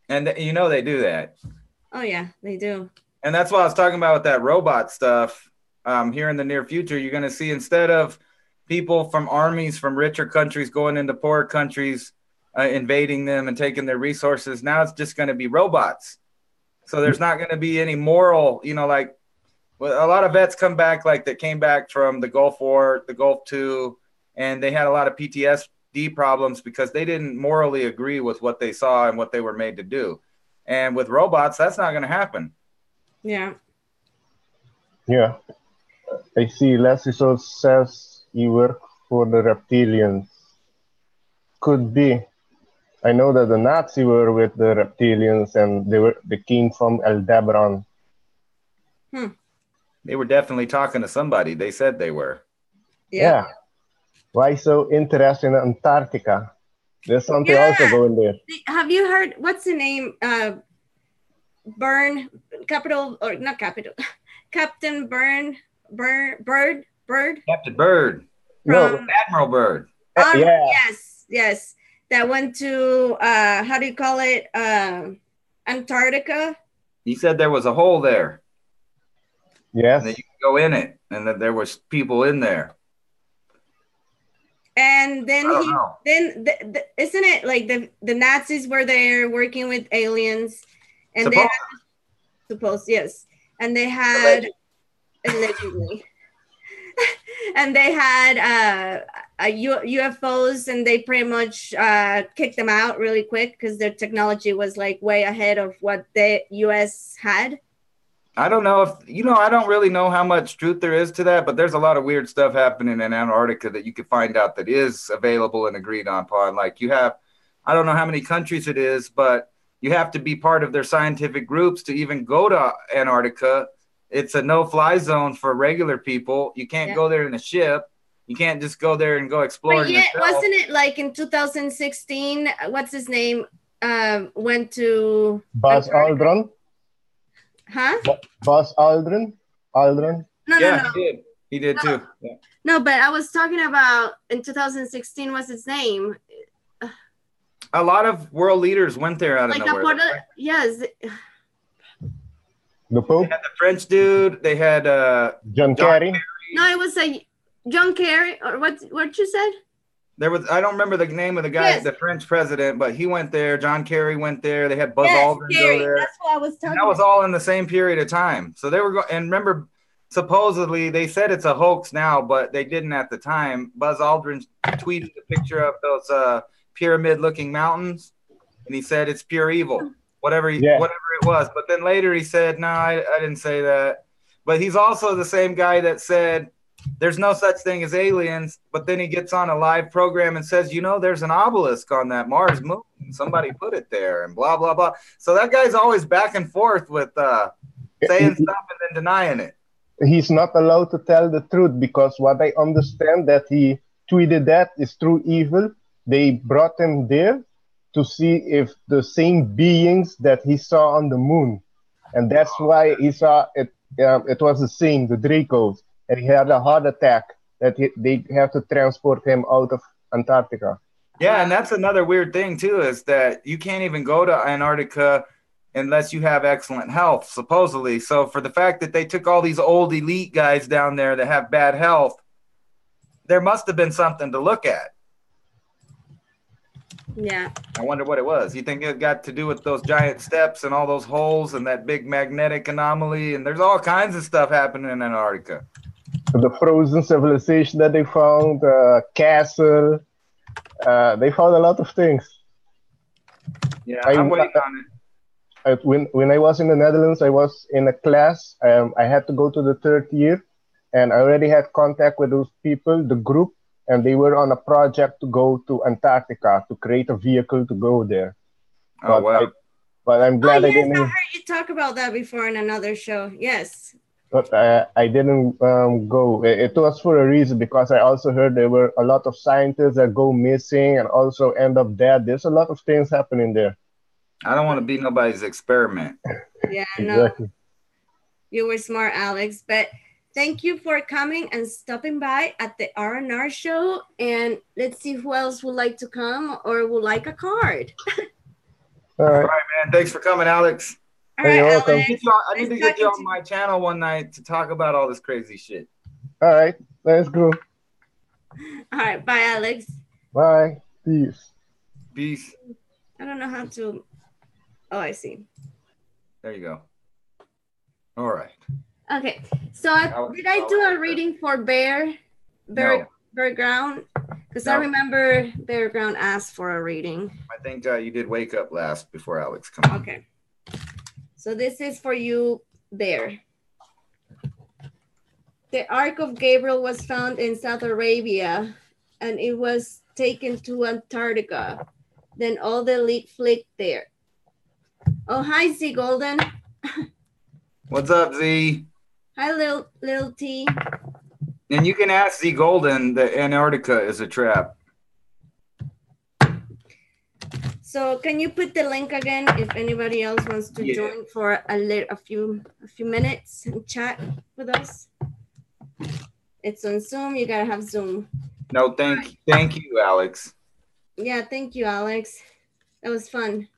And they do that. Oh yeah, they do. And that's what I was talking about with that robot stuff. Here in the near future, you're going to see, instead of people from armies from richer countries going into poorer countries, invading them and taking their resources, now it's just going to be robots. So there's not going to be any moral, a lot of vets that came back from the Gulf War, the Gulf II, and they had a lot of PTSD problems because they didn't morally agree with what they saw and what they were made to do. And with robots, that's not going to happen. Yeah. Yeah. I see Leslie so says you work for the reptilians. Could be. I know that the Nazis were with the reptilians, and they came from Aldebaran. They were definitely talking to somebody. They said they were. Yeah. Why so interested in Antarctica? There's something also going there. Have you heard, what's the name? Captain Bird. Captain Bird. No, Admiral Bird. Yes. That went to, how do you call it? Antarctica. He said there was a hole there. Yes. And that you can go in it. and that there was people in there. And then isn't it like the Nazis were there working with aliens, and yes, and they had allegedly, and they had UFOs, and they pretty much kicked them out really quick because their technology was like way ahead of what the U.S. had. I don't know if, I don't really know how much truth there is to that, but there's a lot of weird stuff happening in Antarctica that you could find out that is available and agreed upon. Like I don't know how many countries it is, but you have to be part of their scientific groups to even go to Antarctica. It's a no-fly zone for regular people. You can't go there in a ship. You can't just go there and go explore. But wasn't it like in 2016, what's his name, went to Buzz Aldrin? Huh? Buzz Aldrin? No. He did too. Yeah. No, but I was talking about in 2016. What's his name? A lot of world leaders went there out of nowhere. Yes. The Pope? They had the French dude. They had John Kerry. No, it was John Kerry. Or what you said? I don't remember the name of the guy, the French president, but he went there. John Kerry went there. They had Buzz Aldrin go there. That's what I was talking about. That was all in the same period of time. So they were going, and remember, supposedly they said it's a hoax now, but they didn't at the time. Buzz Aldrin tweeted a picture of those pyramid-looking mountains, and he said it's pure evil, whatever it was. But then later he said, no, I didn't say that. But he's also the same guy that said there's no such thing as aliens, but then he gets on a live program and says, there's an obelisk on that Mars moon. Somebody put it there and blah, blah, blah. So that guy's always back and forth with saying stuff and then denying it. He's not allowed to tell the truth because what I understand that he tweeted that is true evil. They brought him there to see if the same beings that he saw on the moon. And that's why he saw it. It was the same, the Dracos. And he had a heart attack that they have to transport him out of Antarctica. Yeah, and that's another weird thing, too, is that you can't even go to Antarctica unless you have excellent health, supposedly. So for the fact that they took all these old elite guys down there that have bad health, there must have been something to look at. Yeah. I wonder what it was. You think it got to do with those giant steps and all those holes and that big magnetic anomaly? And there's all kinds of stuff happening in Antarctica. The frozen civilization that they found, castle. They found a lot of things. Yeah, I'm waiting on it. When I was in the Netherlands, I was in a class. I had to go to the third year, and I already had contact with those people, the group, and they were on a project to go to Antarctica to create a vehicle to go there. Oh, wow. But I'm glad I didn't. I heard you talk about that before in another show. Yes. But I didn't go. It was for a reason, because I also heard there were a lot of scientists that go missing and also end up dead. There's a lot of things happening there. I don't want to be nobody's experiment. Yeah, Exactly. No. You were smart, Alex. But thank you for coming and stopping by at the R&R show. And let's see who else would like to come or would like a card. All right, man. Thanks for coming, Alex. All right, Alex. I need to get you on my channel one night to talk about all this crazy shit. All right, let's go. All right, bye, Alex. Bye. Peace. Peace. I don't know how to. Oh, I see. There you go. All right. Okay, so did I do a reading for Bear Ground? Because I remember Bear Ground asked for a reading. I think you did wake up last before Alex come on. Okay. So this is for you, Bear. The Ark of Gabriel was found in South Arabia, and it was taken to Antarctica. Then all the elite flicked there. Oh, hi, Z Golden. What's up, Z? Hi, little T. And you can ask Z Golden that Antarctica is a trap. So can you put the link again if anybody else wants to join for a few minutes and chat with us? It's on Zoom. You gotta have Zoom. No, thank you, Alex. Yeah, thank you, Alex. That was fun.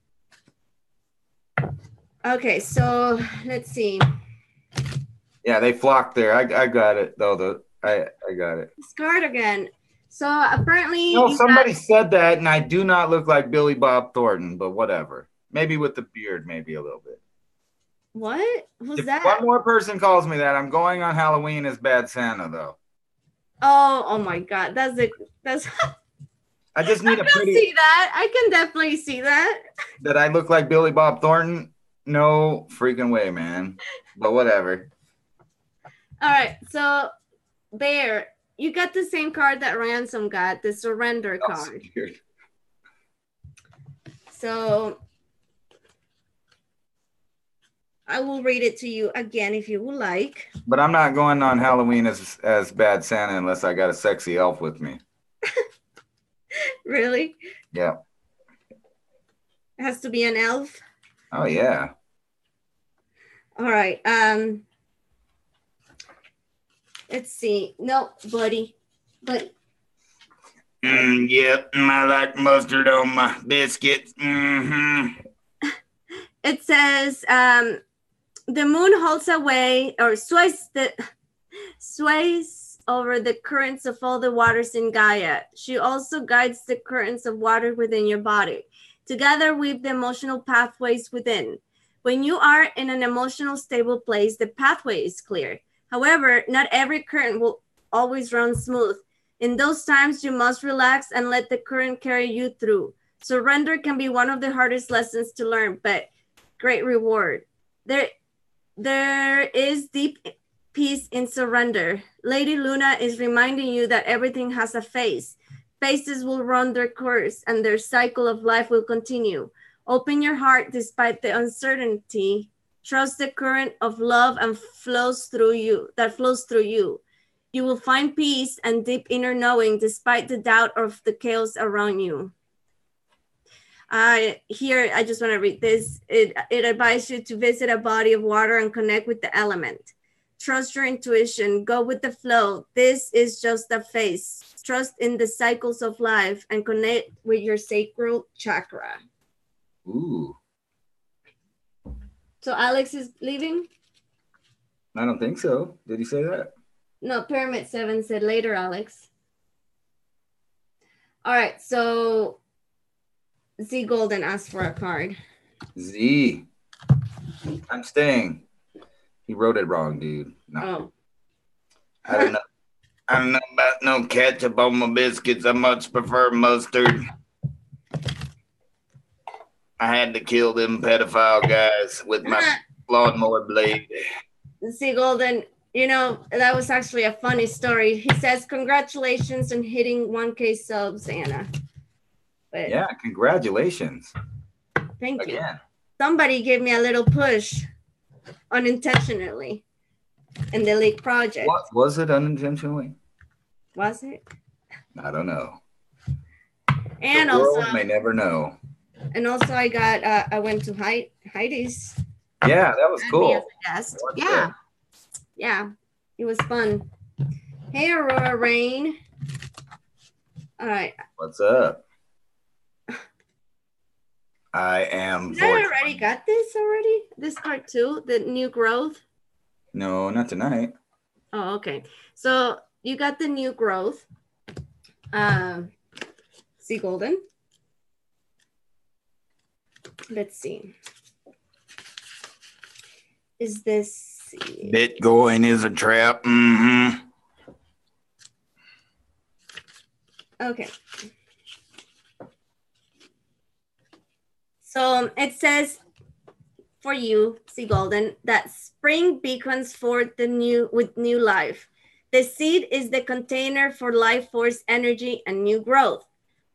Okay, so let's see. Yeah, they flocked there. I got it though. I got it. Scarred again. So apparently, No, somebody said that, and I do not look like Billy Bob Thornton, but whatever. Maybe with the beard, maybe a little bit. What? Who's If that? one more person calls me that, I'm going on Halloween as Bad Santa, though. Oh my God, that's. I just need I can see that. I can definitely see that. That I look like Billy Bob Thornton? No freaking way, man. But whatever. All right, so Bear, you got the same card that Ransom got, the surrender card. Weird. So I will read it to you again if you would like. But I'm not going on Halloween as Bad Santa unless I got a sexy elf with me. Really? Yeah. It has to be an elf? Oh, yeah. All right. Let's see. No, buddy. Yep, I like mustard on my biscuits. It says, the moon holds away or sways over the currents of all the waters in Gaia. She also guides the currents of water within your body. Together weave the emotional pathways within. When you are in an emotional stable place, the pathway is clear. However, not every current will always run smooth. In those times, you must relax and let the current carry you through. Surrender can be one of the hardest lessons to learn, but great reward. There is deep peace in surrender. Lady Luna is reminding you that everything has a phase. Phases will run their course and their cycle of life will continue. Open your heart despite the uncertainty. Trust the current of love and flows through you. You will find peace and deep inner knowing despite the doubt of the chaos around you. Here, I just want to read this. It advises you to visit a body of water and connect with the element. Trust your intuition. Go with the flow. This is just a phase. Trust in the cycles of life and connect with your sacral chakra. Ooh. So Alex is leaving? I don't think so. Did he say that? No, Pyramid 7 said later, Alex. All right, so Z Golden asked for a card. Z. I'm staying. He wrote it wrong, dude. No. Oh. I don't know about no ketchup on my biscuits. I much prefer mustard. I had to kill them pedophile guys with my lawnmower blade. Z Golden, you know, that was actually a funny story. He says, congratulations on hitting 1K subs, Anna. But yeah, congratulations. Thank you. Somebody gave me a little push unintentionally in the league project. What was it unintentionally? Was it? I don't know. And the world also may never know. And also I went to Heidi's. Yeah, that was cool. As a guest. Yeah. Yeah. It was fun. Hey Aurora Rain. All right. What's up? I am. I already got this already? This card too? The new growth? No, not tonight. Oh, okay. So you got the new growth. See Golden. Let's see. Is this Bitcoin is a trap? Mm-hmm. Okay. So it says for you, Sea Golden, that spring beacons forth with new life. The seed is the container for life force energy and new growth.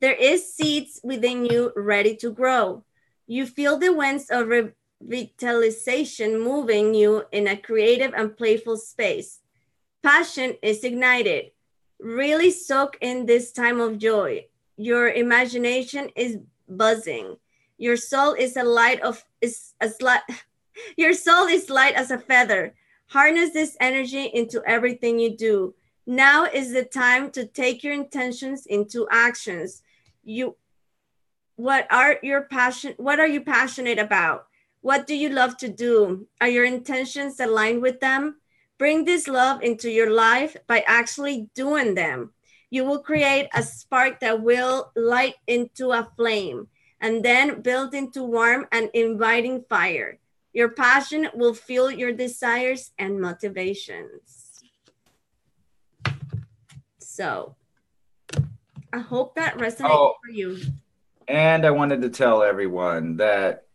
There is seeds within you ready to grow. You feel the winds of revitalization moving you in a creative and playful space. Passion is ignited. Really soak in this time of joy. Your imagination is buzzing. Your soul is light as a feather. Harness this energy into everything you do. Now is the time to take your intentions into actions. What are you passionate about? What do you love to do? Are your intentions aligned with them? Bring this love into your life by actually doing them. You will create a spark that will light into a flame and then build into warm and inviting fire. Your passion will fuel your desires and motivations. So I hope that resonates for you. And I wanted to tell everyone that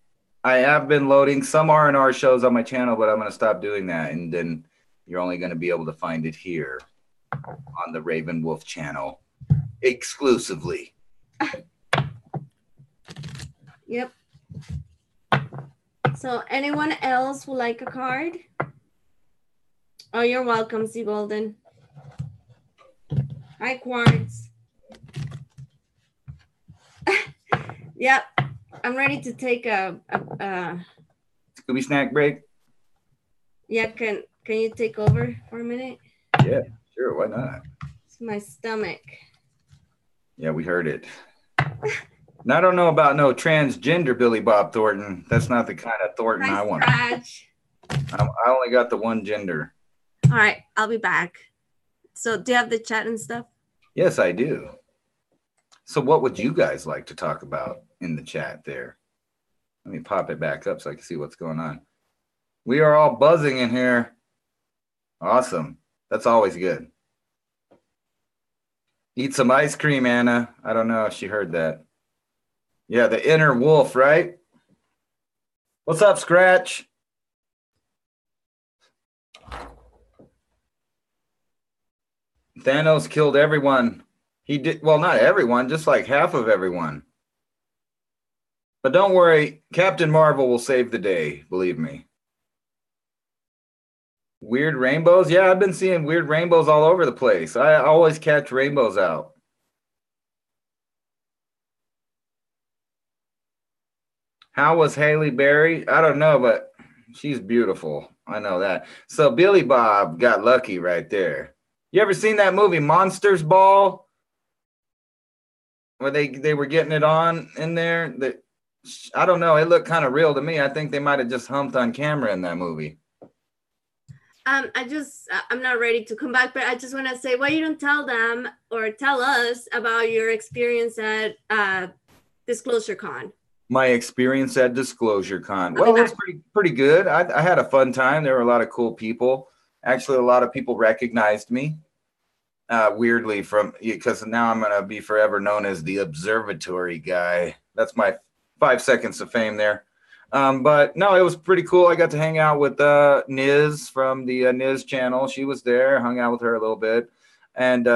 I have been loading some R&R shows on my channel, but I'm going to stop doing that. And then you're only going to be able to find it here on the Raven Wolf channel exclusively. Yep. So anyone else would like a card? Oh, you're welcome, C. Golden. Hi, Quartz. Yep. I'm ready to take a Scooby snack break. Yeah, can you take over for a minute? Yeah, sure. Why not? It's my stomach. Yeah, we heard it. Now, I don't know about no transgender Billy Bob Thornton. That's not the kind of Thornton I want. I only got the one gender. All right, I'll be back. So do you have the chat and stuff? Yes, I do. So what would you guys like to talk about in the chat there? Let me pop it back up so I can see what's going on. We are all buzzing in here. Awesome. That's always good. Eat some ice cream, Anna. I don't know if she heard that. Yeah, the inner wolf, right? What's up, Scratch? Thanos killed everyone. He did, well, not everyone, just like half of everyone. But don't worry, Captain Marvel will save the day, believe me. Weird rainbows? Yeah, I've been seeing weird rainbows all over the place. I always catch rainbows out. How was Haley Berry? I don't know, but she's beautiful. I know that. So Billy Bob got lucky right there. You ever seen that movie Monsters Ball? Where they were getting it on in there? I don't know. It looked kind of real to me. I think they might have just humped on camera in that movie. I'm not ready to come back, but I just want to say, why you don't tell them or tell us about your experience at Disclosure Con? My experience at Disclosure Con. Well, it was pretty good. I had a fun time. There were a lot of cool people. Actually, a lot of people recognized me. Weirdly, because now I'm going to be forever known as the observatory guy. That's my 5 seconds of fame there. But no, it was pretty cool. I got to hang out with Niz from the Niz channel. She was there, hung out with her a little bit. And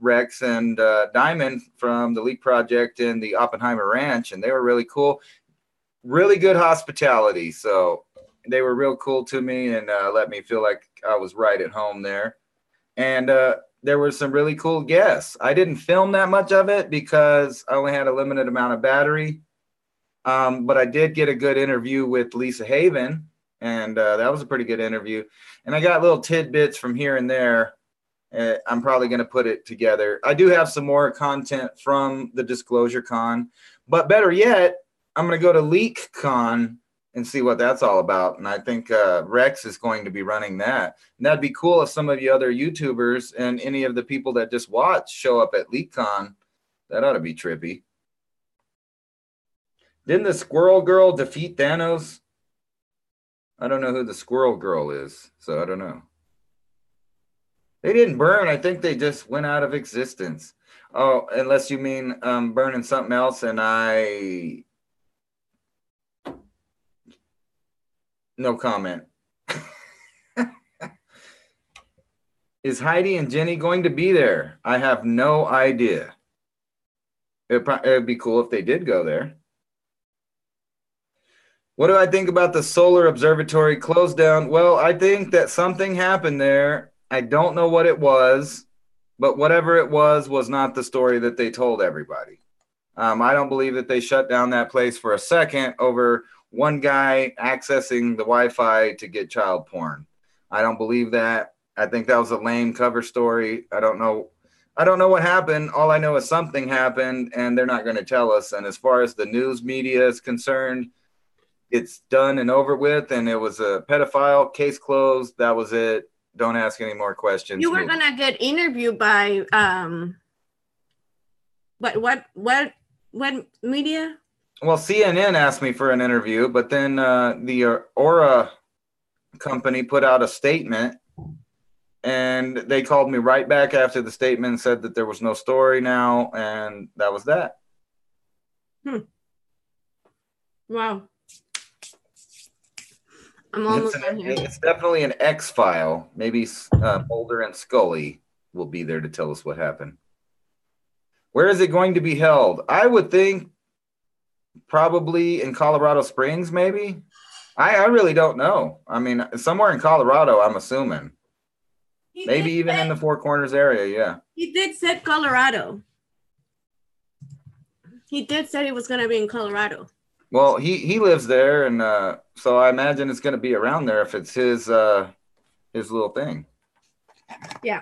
Rex and Diamond from the Leak Project and the Oppenheimer Ranch. And they were really cool. Really good hospitality. So they were real cool to me and let me feel like I was right at home there. And there were some really cool guests. I didn't film that much of it because I only had a limited amount of battery. But I did get a good interview with Lisa Haven, and that was a pretty good interview. And I got little tidbits from here and there. I'm probably going to put it together. I do have some more content from the Disclosure Con, but better yet, I'm going to go to Leak Con and see what that's all about. And I think Rex is going to be running that. And that'd be cool if some of you other YouTubers and any of the people that just watch show up at Leak Con. That ought to be trippy. Didn't the Squirrel Girl defeat Thanos? I don't know who the Squirrel Girl is, so I don't know. They didn't burn. I think they just went out of existence. Oh, unless you mean burning something else, and no comment. Is Heidi and Jenny going to be there? I have no idea. It'd be cool if they did go there. What do I think about the solar observatory closed down? Well, I think that something happened there. I don't know what it was, but whatever it was not the story that they told everybody. I don't believe that they shut down that place for a second over one guy accessing the Wi-Fi to get child porn. I don't believe that. I think that was a lame cover story. I don't know what happened. All I know is something happened, and they're not going to tell us. And as far as the news media is concerned, it's done and over with, and it was a pedophile, case closed. That was it. Don't ask any more questions. You were gonna get interviewed by what media? Well, CNN asked me for an interview, but then the Aura company put out a statement, and they called me right back after the statement and said that there was no story now, and that was that. Wow. I'm almost done here. It's definitely an X file. Maybe Mulder and Scully will be there to tell us what happened. Where is it going to be held? I would think probably in Colorado Springs, maybe. I really don't know. I mean, somewhere in Colorado, I'm assuming. Maybe even in the Four Corners area, yeah. He did say Colorado. He did say he was going to be in Colorado. Well, he lives there, and so I imagine it's going to be around there if it's his little thing. Yeah.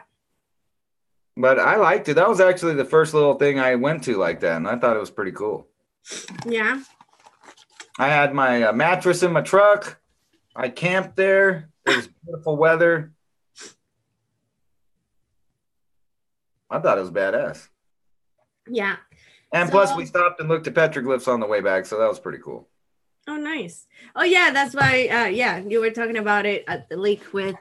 But I liked it. That was actually the first little thing I went to like that, and I thought it was pretty cool. Yeah. I had my mattress in my truck. I camped there. It was beautiful weather. I thought it was badass. Yeah. And plus, we stopped and looked at petroglyphs on the way back, so that was pretty cool. Oh, nice. Oh, yeah, that's why, you were talking about it at the lake with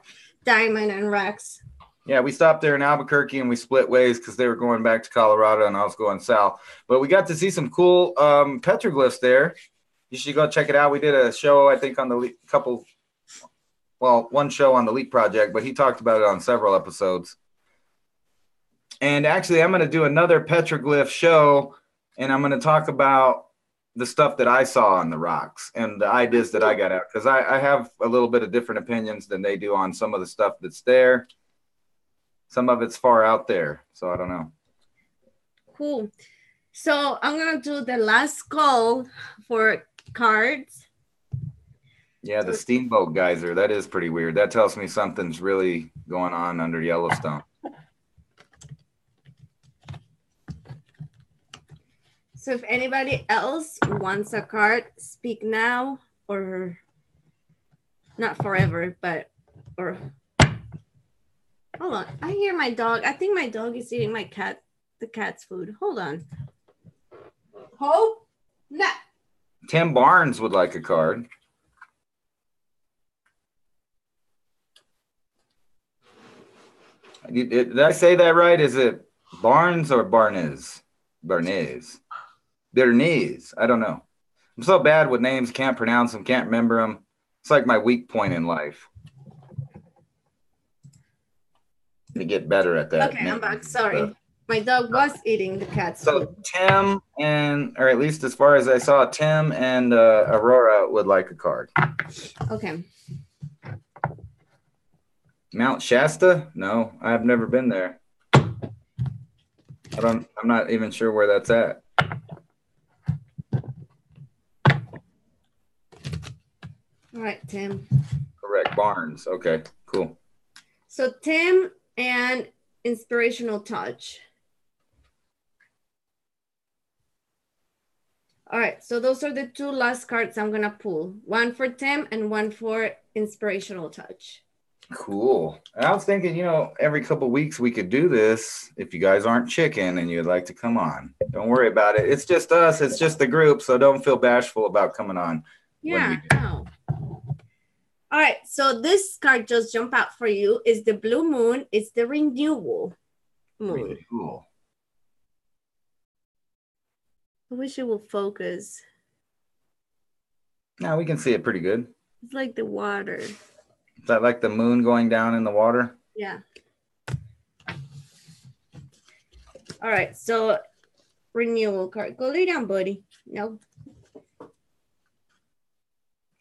Diamond and Rex. Yeah, we stopped there in Albuquerque, and we split ways because they were going back to Colorado, and I was going south. But we got to see some cool petroglyphs there. You should go check it out. We did a show, I think, on the one show on the Leap Project, but he talked about it on several episodes. And actually, I'm going to do another petroglyph show, and I'm going to talk about the stuff that I saw on the rocks and the ideas that I got out, because I have a little bit of different opinions than they do on some of the stuff that's there. Some of it's far out there, so I don't know. Cool. So I'm going to do the last call for cards. Yeah, the Steamboat Geyser. That is pretty weird. That tells me something's really going on under Yellowstone. So if anybody else wants a card, speak now, or not forever, but, or, hold on. I hear my dog. I think my dog is eating the cat's food. Hold on. Hope? No. Tim Barnes would like a card. Did I say that right? Is it Barnes or Barnes? Barnes. Bernays. I don't know. I'm so bad with names, can't pronounce them, can't remember them. It's like my weak point in life. To get better at that. Okay, I'm back. Sorry. My dog was eating the cat's food. So Tim or at least as far as I saw, Tim and Aurora would like a card. Okay. Mount Shasta? No, I've never been there. I'm not even sure where that's at. All right, Tim. Correct, Barnes. Okay, cool. So Tim and Inspirational Touch. All right, so those are the two last cards I'm gonna pull. One for Tim and one for Inspirational Touch. Cool. I was thinking, every couple of weeks we could do this if you guys aren't chicken and you'd like to come on. Don't worry about it. It's just us. It's just the group, so don't feel bashful about coming on. Yeah, no. All right, so this card just jumped out for you is the blue moon. It's the renewal moon. Cool. I wish it will focus. Now we can see it pretty good. It's like the water. Is that like the moon going down in the water? Yeah. All right, so renewal card. Go lay down, buddy. No.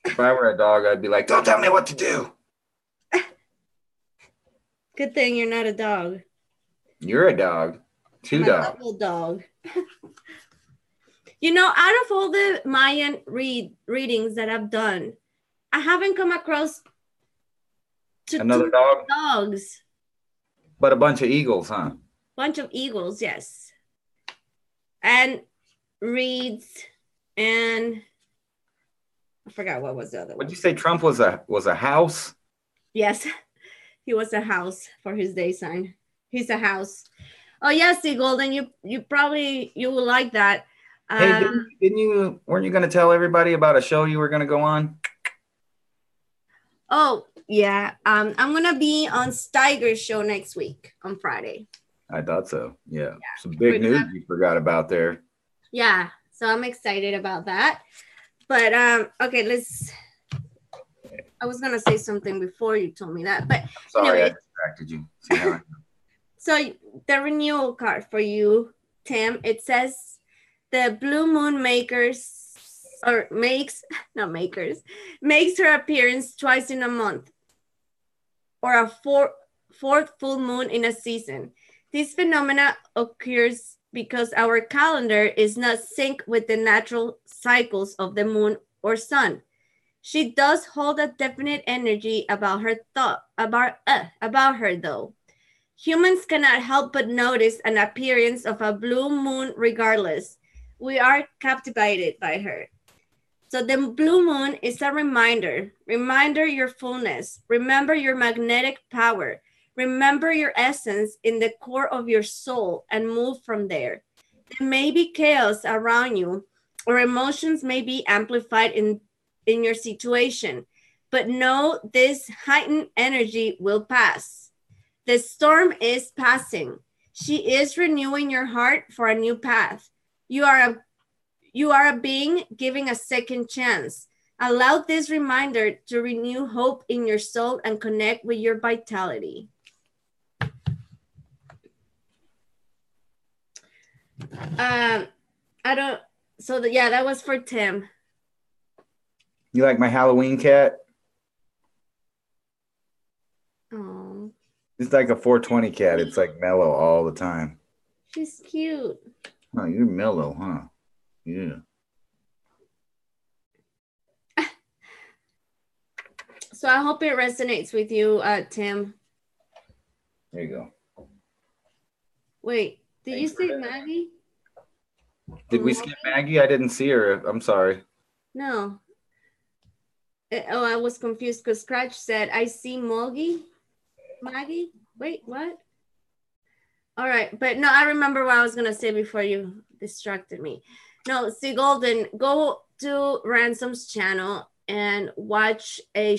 If I were a dog, I'd be like, don't tell me what to do. Good thing you're not a dog. You're a dog. Two dogs. Double dog. Out of all the Mayan readings that I've done, I haven't come across another dog? Dogs. But a bunch of eagles, huh? Bunch of eagles, yes. And reeds and I forgot what was the other one. Would you say Trump was a house? Yes. He was a house for his day sign. He's a house. Oh yes, see, Golden, you probably you will like that. Hey, weren't you going to tell everybody about a show you were going to go on? Oh yeah, I'm gonna be on Steiger's show next week on Friday. I thought so. Yeah. Some big news you forgot about there. Yeah, so I'm excited about that. But okay, I was gonna say something before you told me that, but sorry, anyway. I distracted you. So the renewal card for you, Tim, it says the Blue Moon makes her appearance twice in a month, or a fourth full moon in a season. This phenomena occurs because our calendar is not synced with the natural cycles of the moon or sun. She does hold a definite energy about her though. Humans cannot help but notice an appearance of a blue moon regardless. We are captivated by her. So the blue moon is a reminder your fullness, remember your magnetic power, remember your essence in the core of your soul and move from there. There may be chaos around you or emotions may be amplified in your situation, but know this heightened energy will pass. The storm is passing. She is renewing your heart for a new path. You are a being giving a second chance. Allow this reminder to renew hope in your soul and connect with your vitality. That was for Tim. You like my Halloween cat? Oh. It's like a 420 cat. It's like mellow all the time. She's cute. Oh, you're mellow, huh? Yeah. So I hope it resonates with you, Tim. There you go. Wait, did you say Maggie? Did we skip Maggie? I didn't see her. I'm sorry. No. I was confused because Scratch said, I see Maggie. Wait, what? All right, but no, I remember what I was going to say before you distracted me. No, see, Golden, go to Ransom's channel and watch a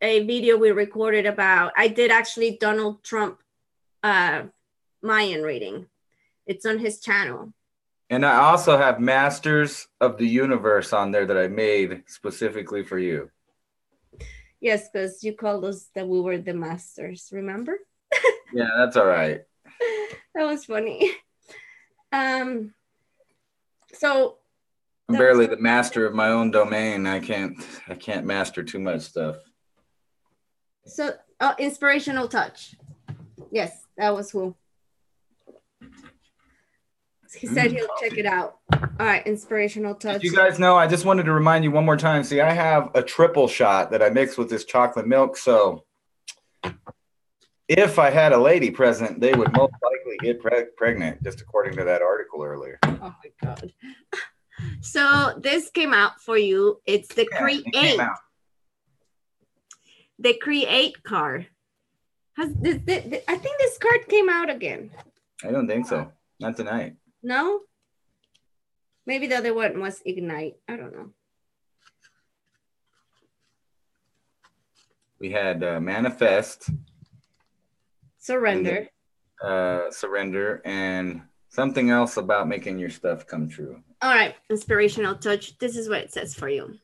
video we recorded about. I did actually Donald Trump Mayan reading. It's on his channel. And I also have Masters of the Universe on there that I made specifically for you. Yes, because you called us that we were the masters, remember? Yeah, that's all right. That was funny. So I'm barely the master of my own domain. I can't master too much stuff. So inspirational touch. Yes, that was who. He said he'll check it out. All right, inspirational touch. Did you guys know, I just wanted to remind you one more time. See, I have a triple shot that I mix with this chocolate milk. So if I had a lady present, they would most likely get pregnant, just according to that article earlier. Oh my God. So this came out for you. It's the Create. The Create card. I think this card came out again. I don't think so. Not tonight. No? Maybe the other one was Ignite. I don't know. We had Manifest. Surrender. Surrender and something else about making your stuff come true. All right. Inspirational touch. This is what it says for you.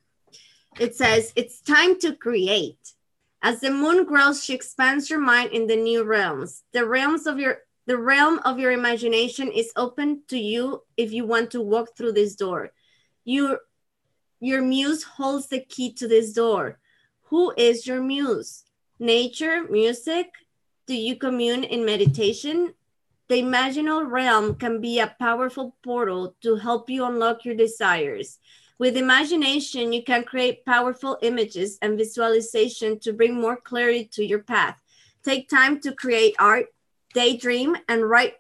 It says, it's time to create. As the moon grows, she expands your mind in the new realms. The realm of your imagination is open to you if you want to walk through this door. Your muse holds the key to this door. Who is your muse? Nature, music? Do you commune in meditation? The imaginal realm can be a powerful portal to help you unlock your desires. With imagination, you can create powerful images and visualization to bring more clarity to your path. Take time to create art, daydream, and write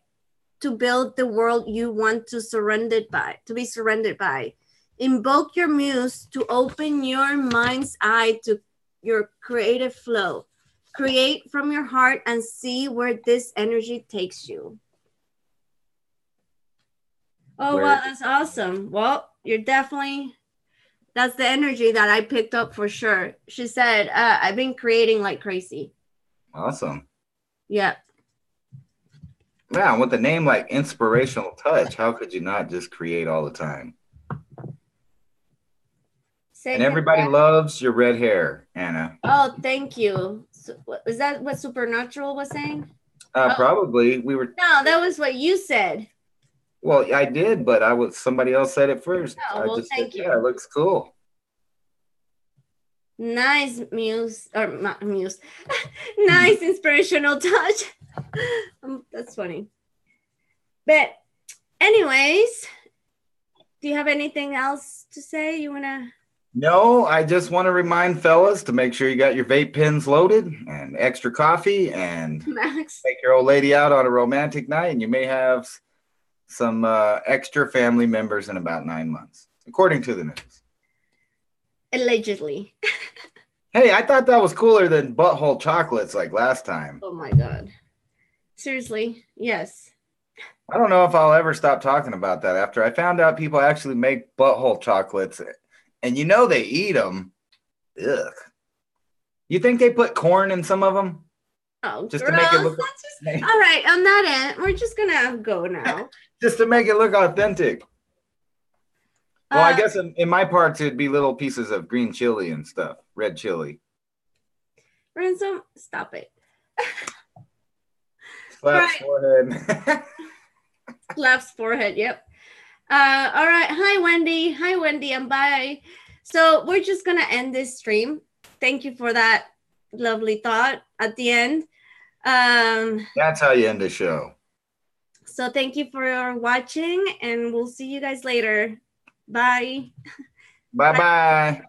to build the world you want to be surrendered by. Invoke your muse to open your mind's eye to your creative flow. create from your heart and see where this energy takes you. Oh, wow, that's awesome. Well, you're definitely, that's the energy that I picked up for sure. She said, I've been creating like crazy. Awesome. Yeah. Yeah, with a name like Inspirational Touch, how could you not just create all the time? And everybody loves your red hair, Anna. Oh, thank you. So, is that what Supernatural was saying? Probably. We were. No, that was what you said. Well, I did, but somebody else said it first. Oh, well, thank you. Yeah, it looks cool. Nice muse, or not muse. Nice inspirational touch. That's funny. But anyways, do you have anything else to say? You want to? No, I just want to remind fellas to make sure you got your vape pens loaded and extra coffee and take your old lady out on a romantic night, and you may have some extra family members in about 9 months, according to the news. Allegedly. Hey, I thought that was cooler than butthole chocolates like last time. Oh my God. Seriously, yes. I don't know if I'll ever stop talking about that after I found out people actually make butthole chocolates, and you know they eat them. Ugh. You think they put corn in some of them? Oh, just gross. To make it look. All right, on that end, we're just gonna go now. Just to make it look authentic. Well, I guess in my parts it'd be little pieces of green chili and stuff, red chili. Ransom, stop it. Slaps forehead. Slaps forehead. Yep. All right. Hi, Wendy. Hi, Wendy, and bye. So we're just gonna end this stream. Thank you for that lovely thought at the end. That's how you end the show. So thank you for watching, and we'll see you guys later. Bye. Bye-bye.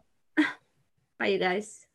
Bye, you guys.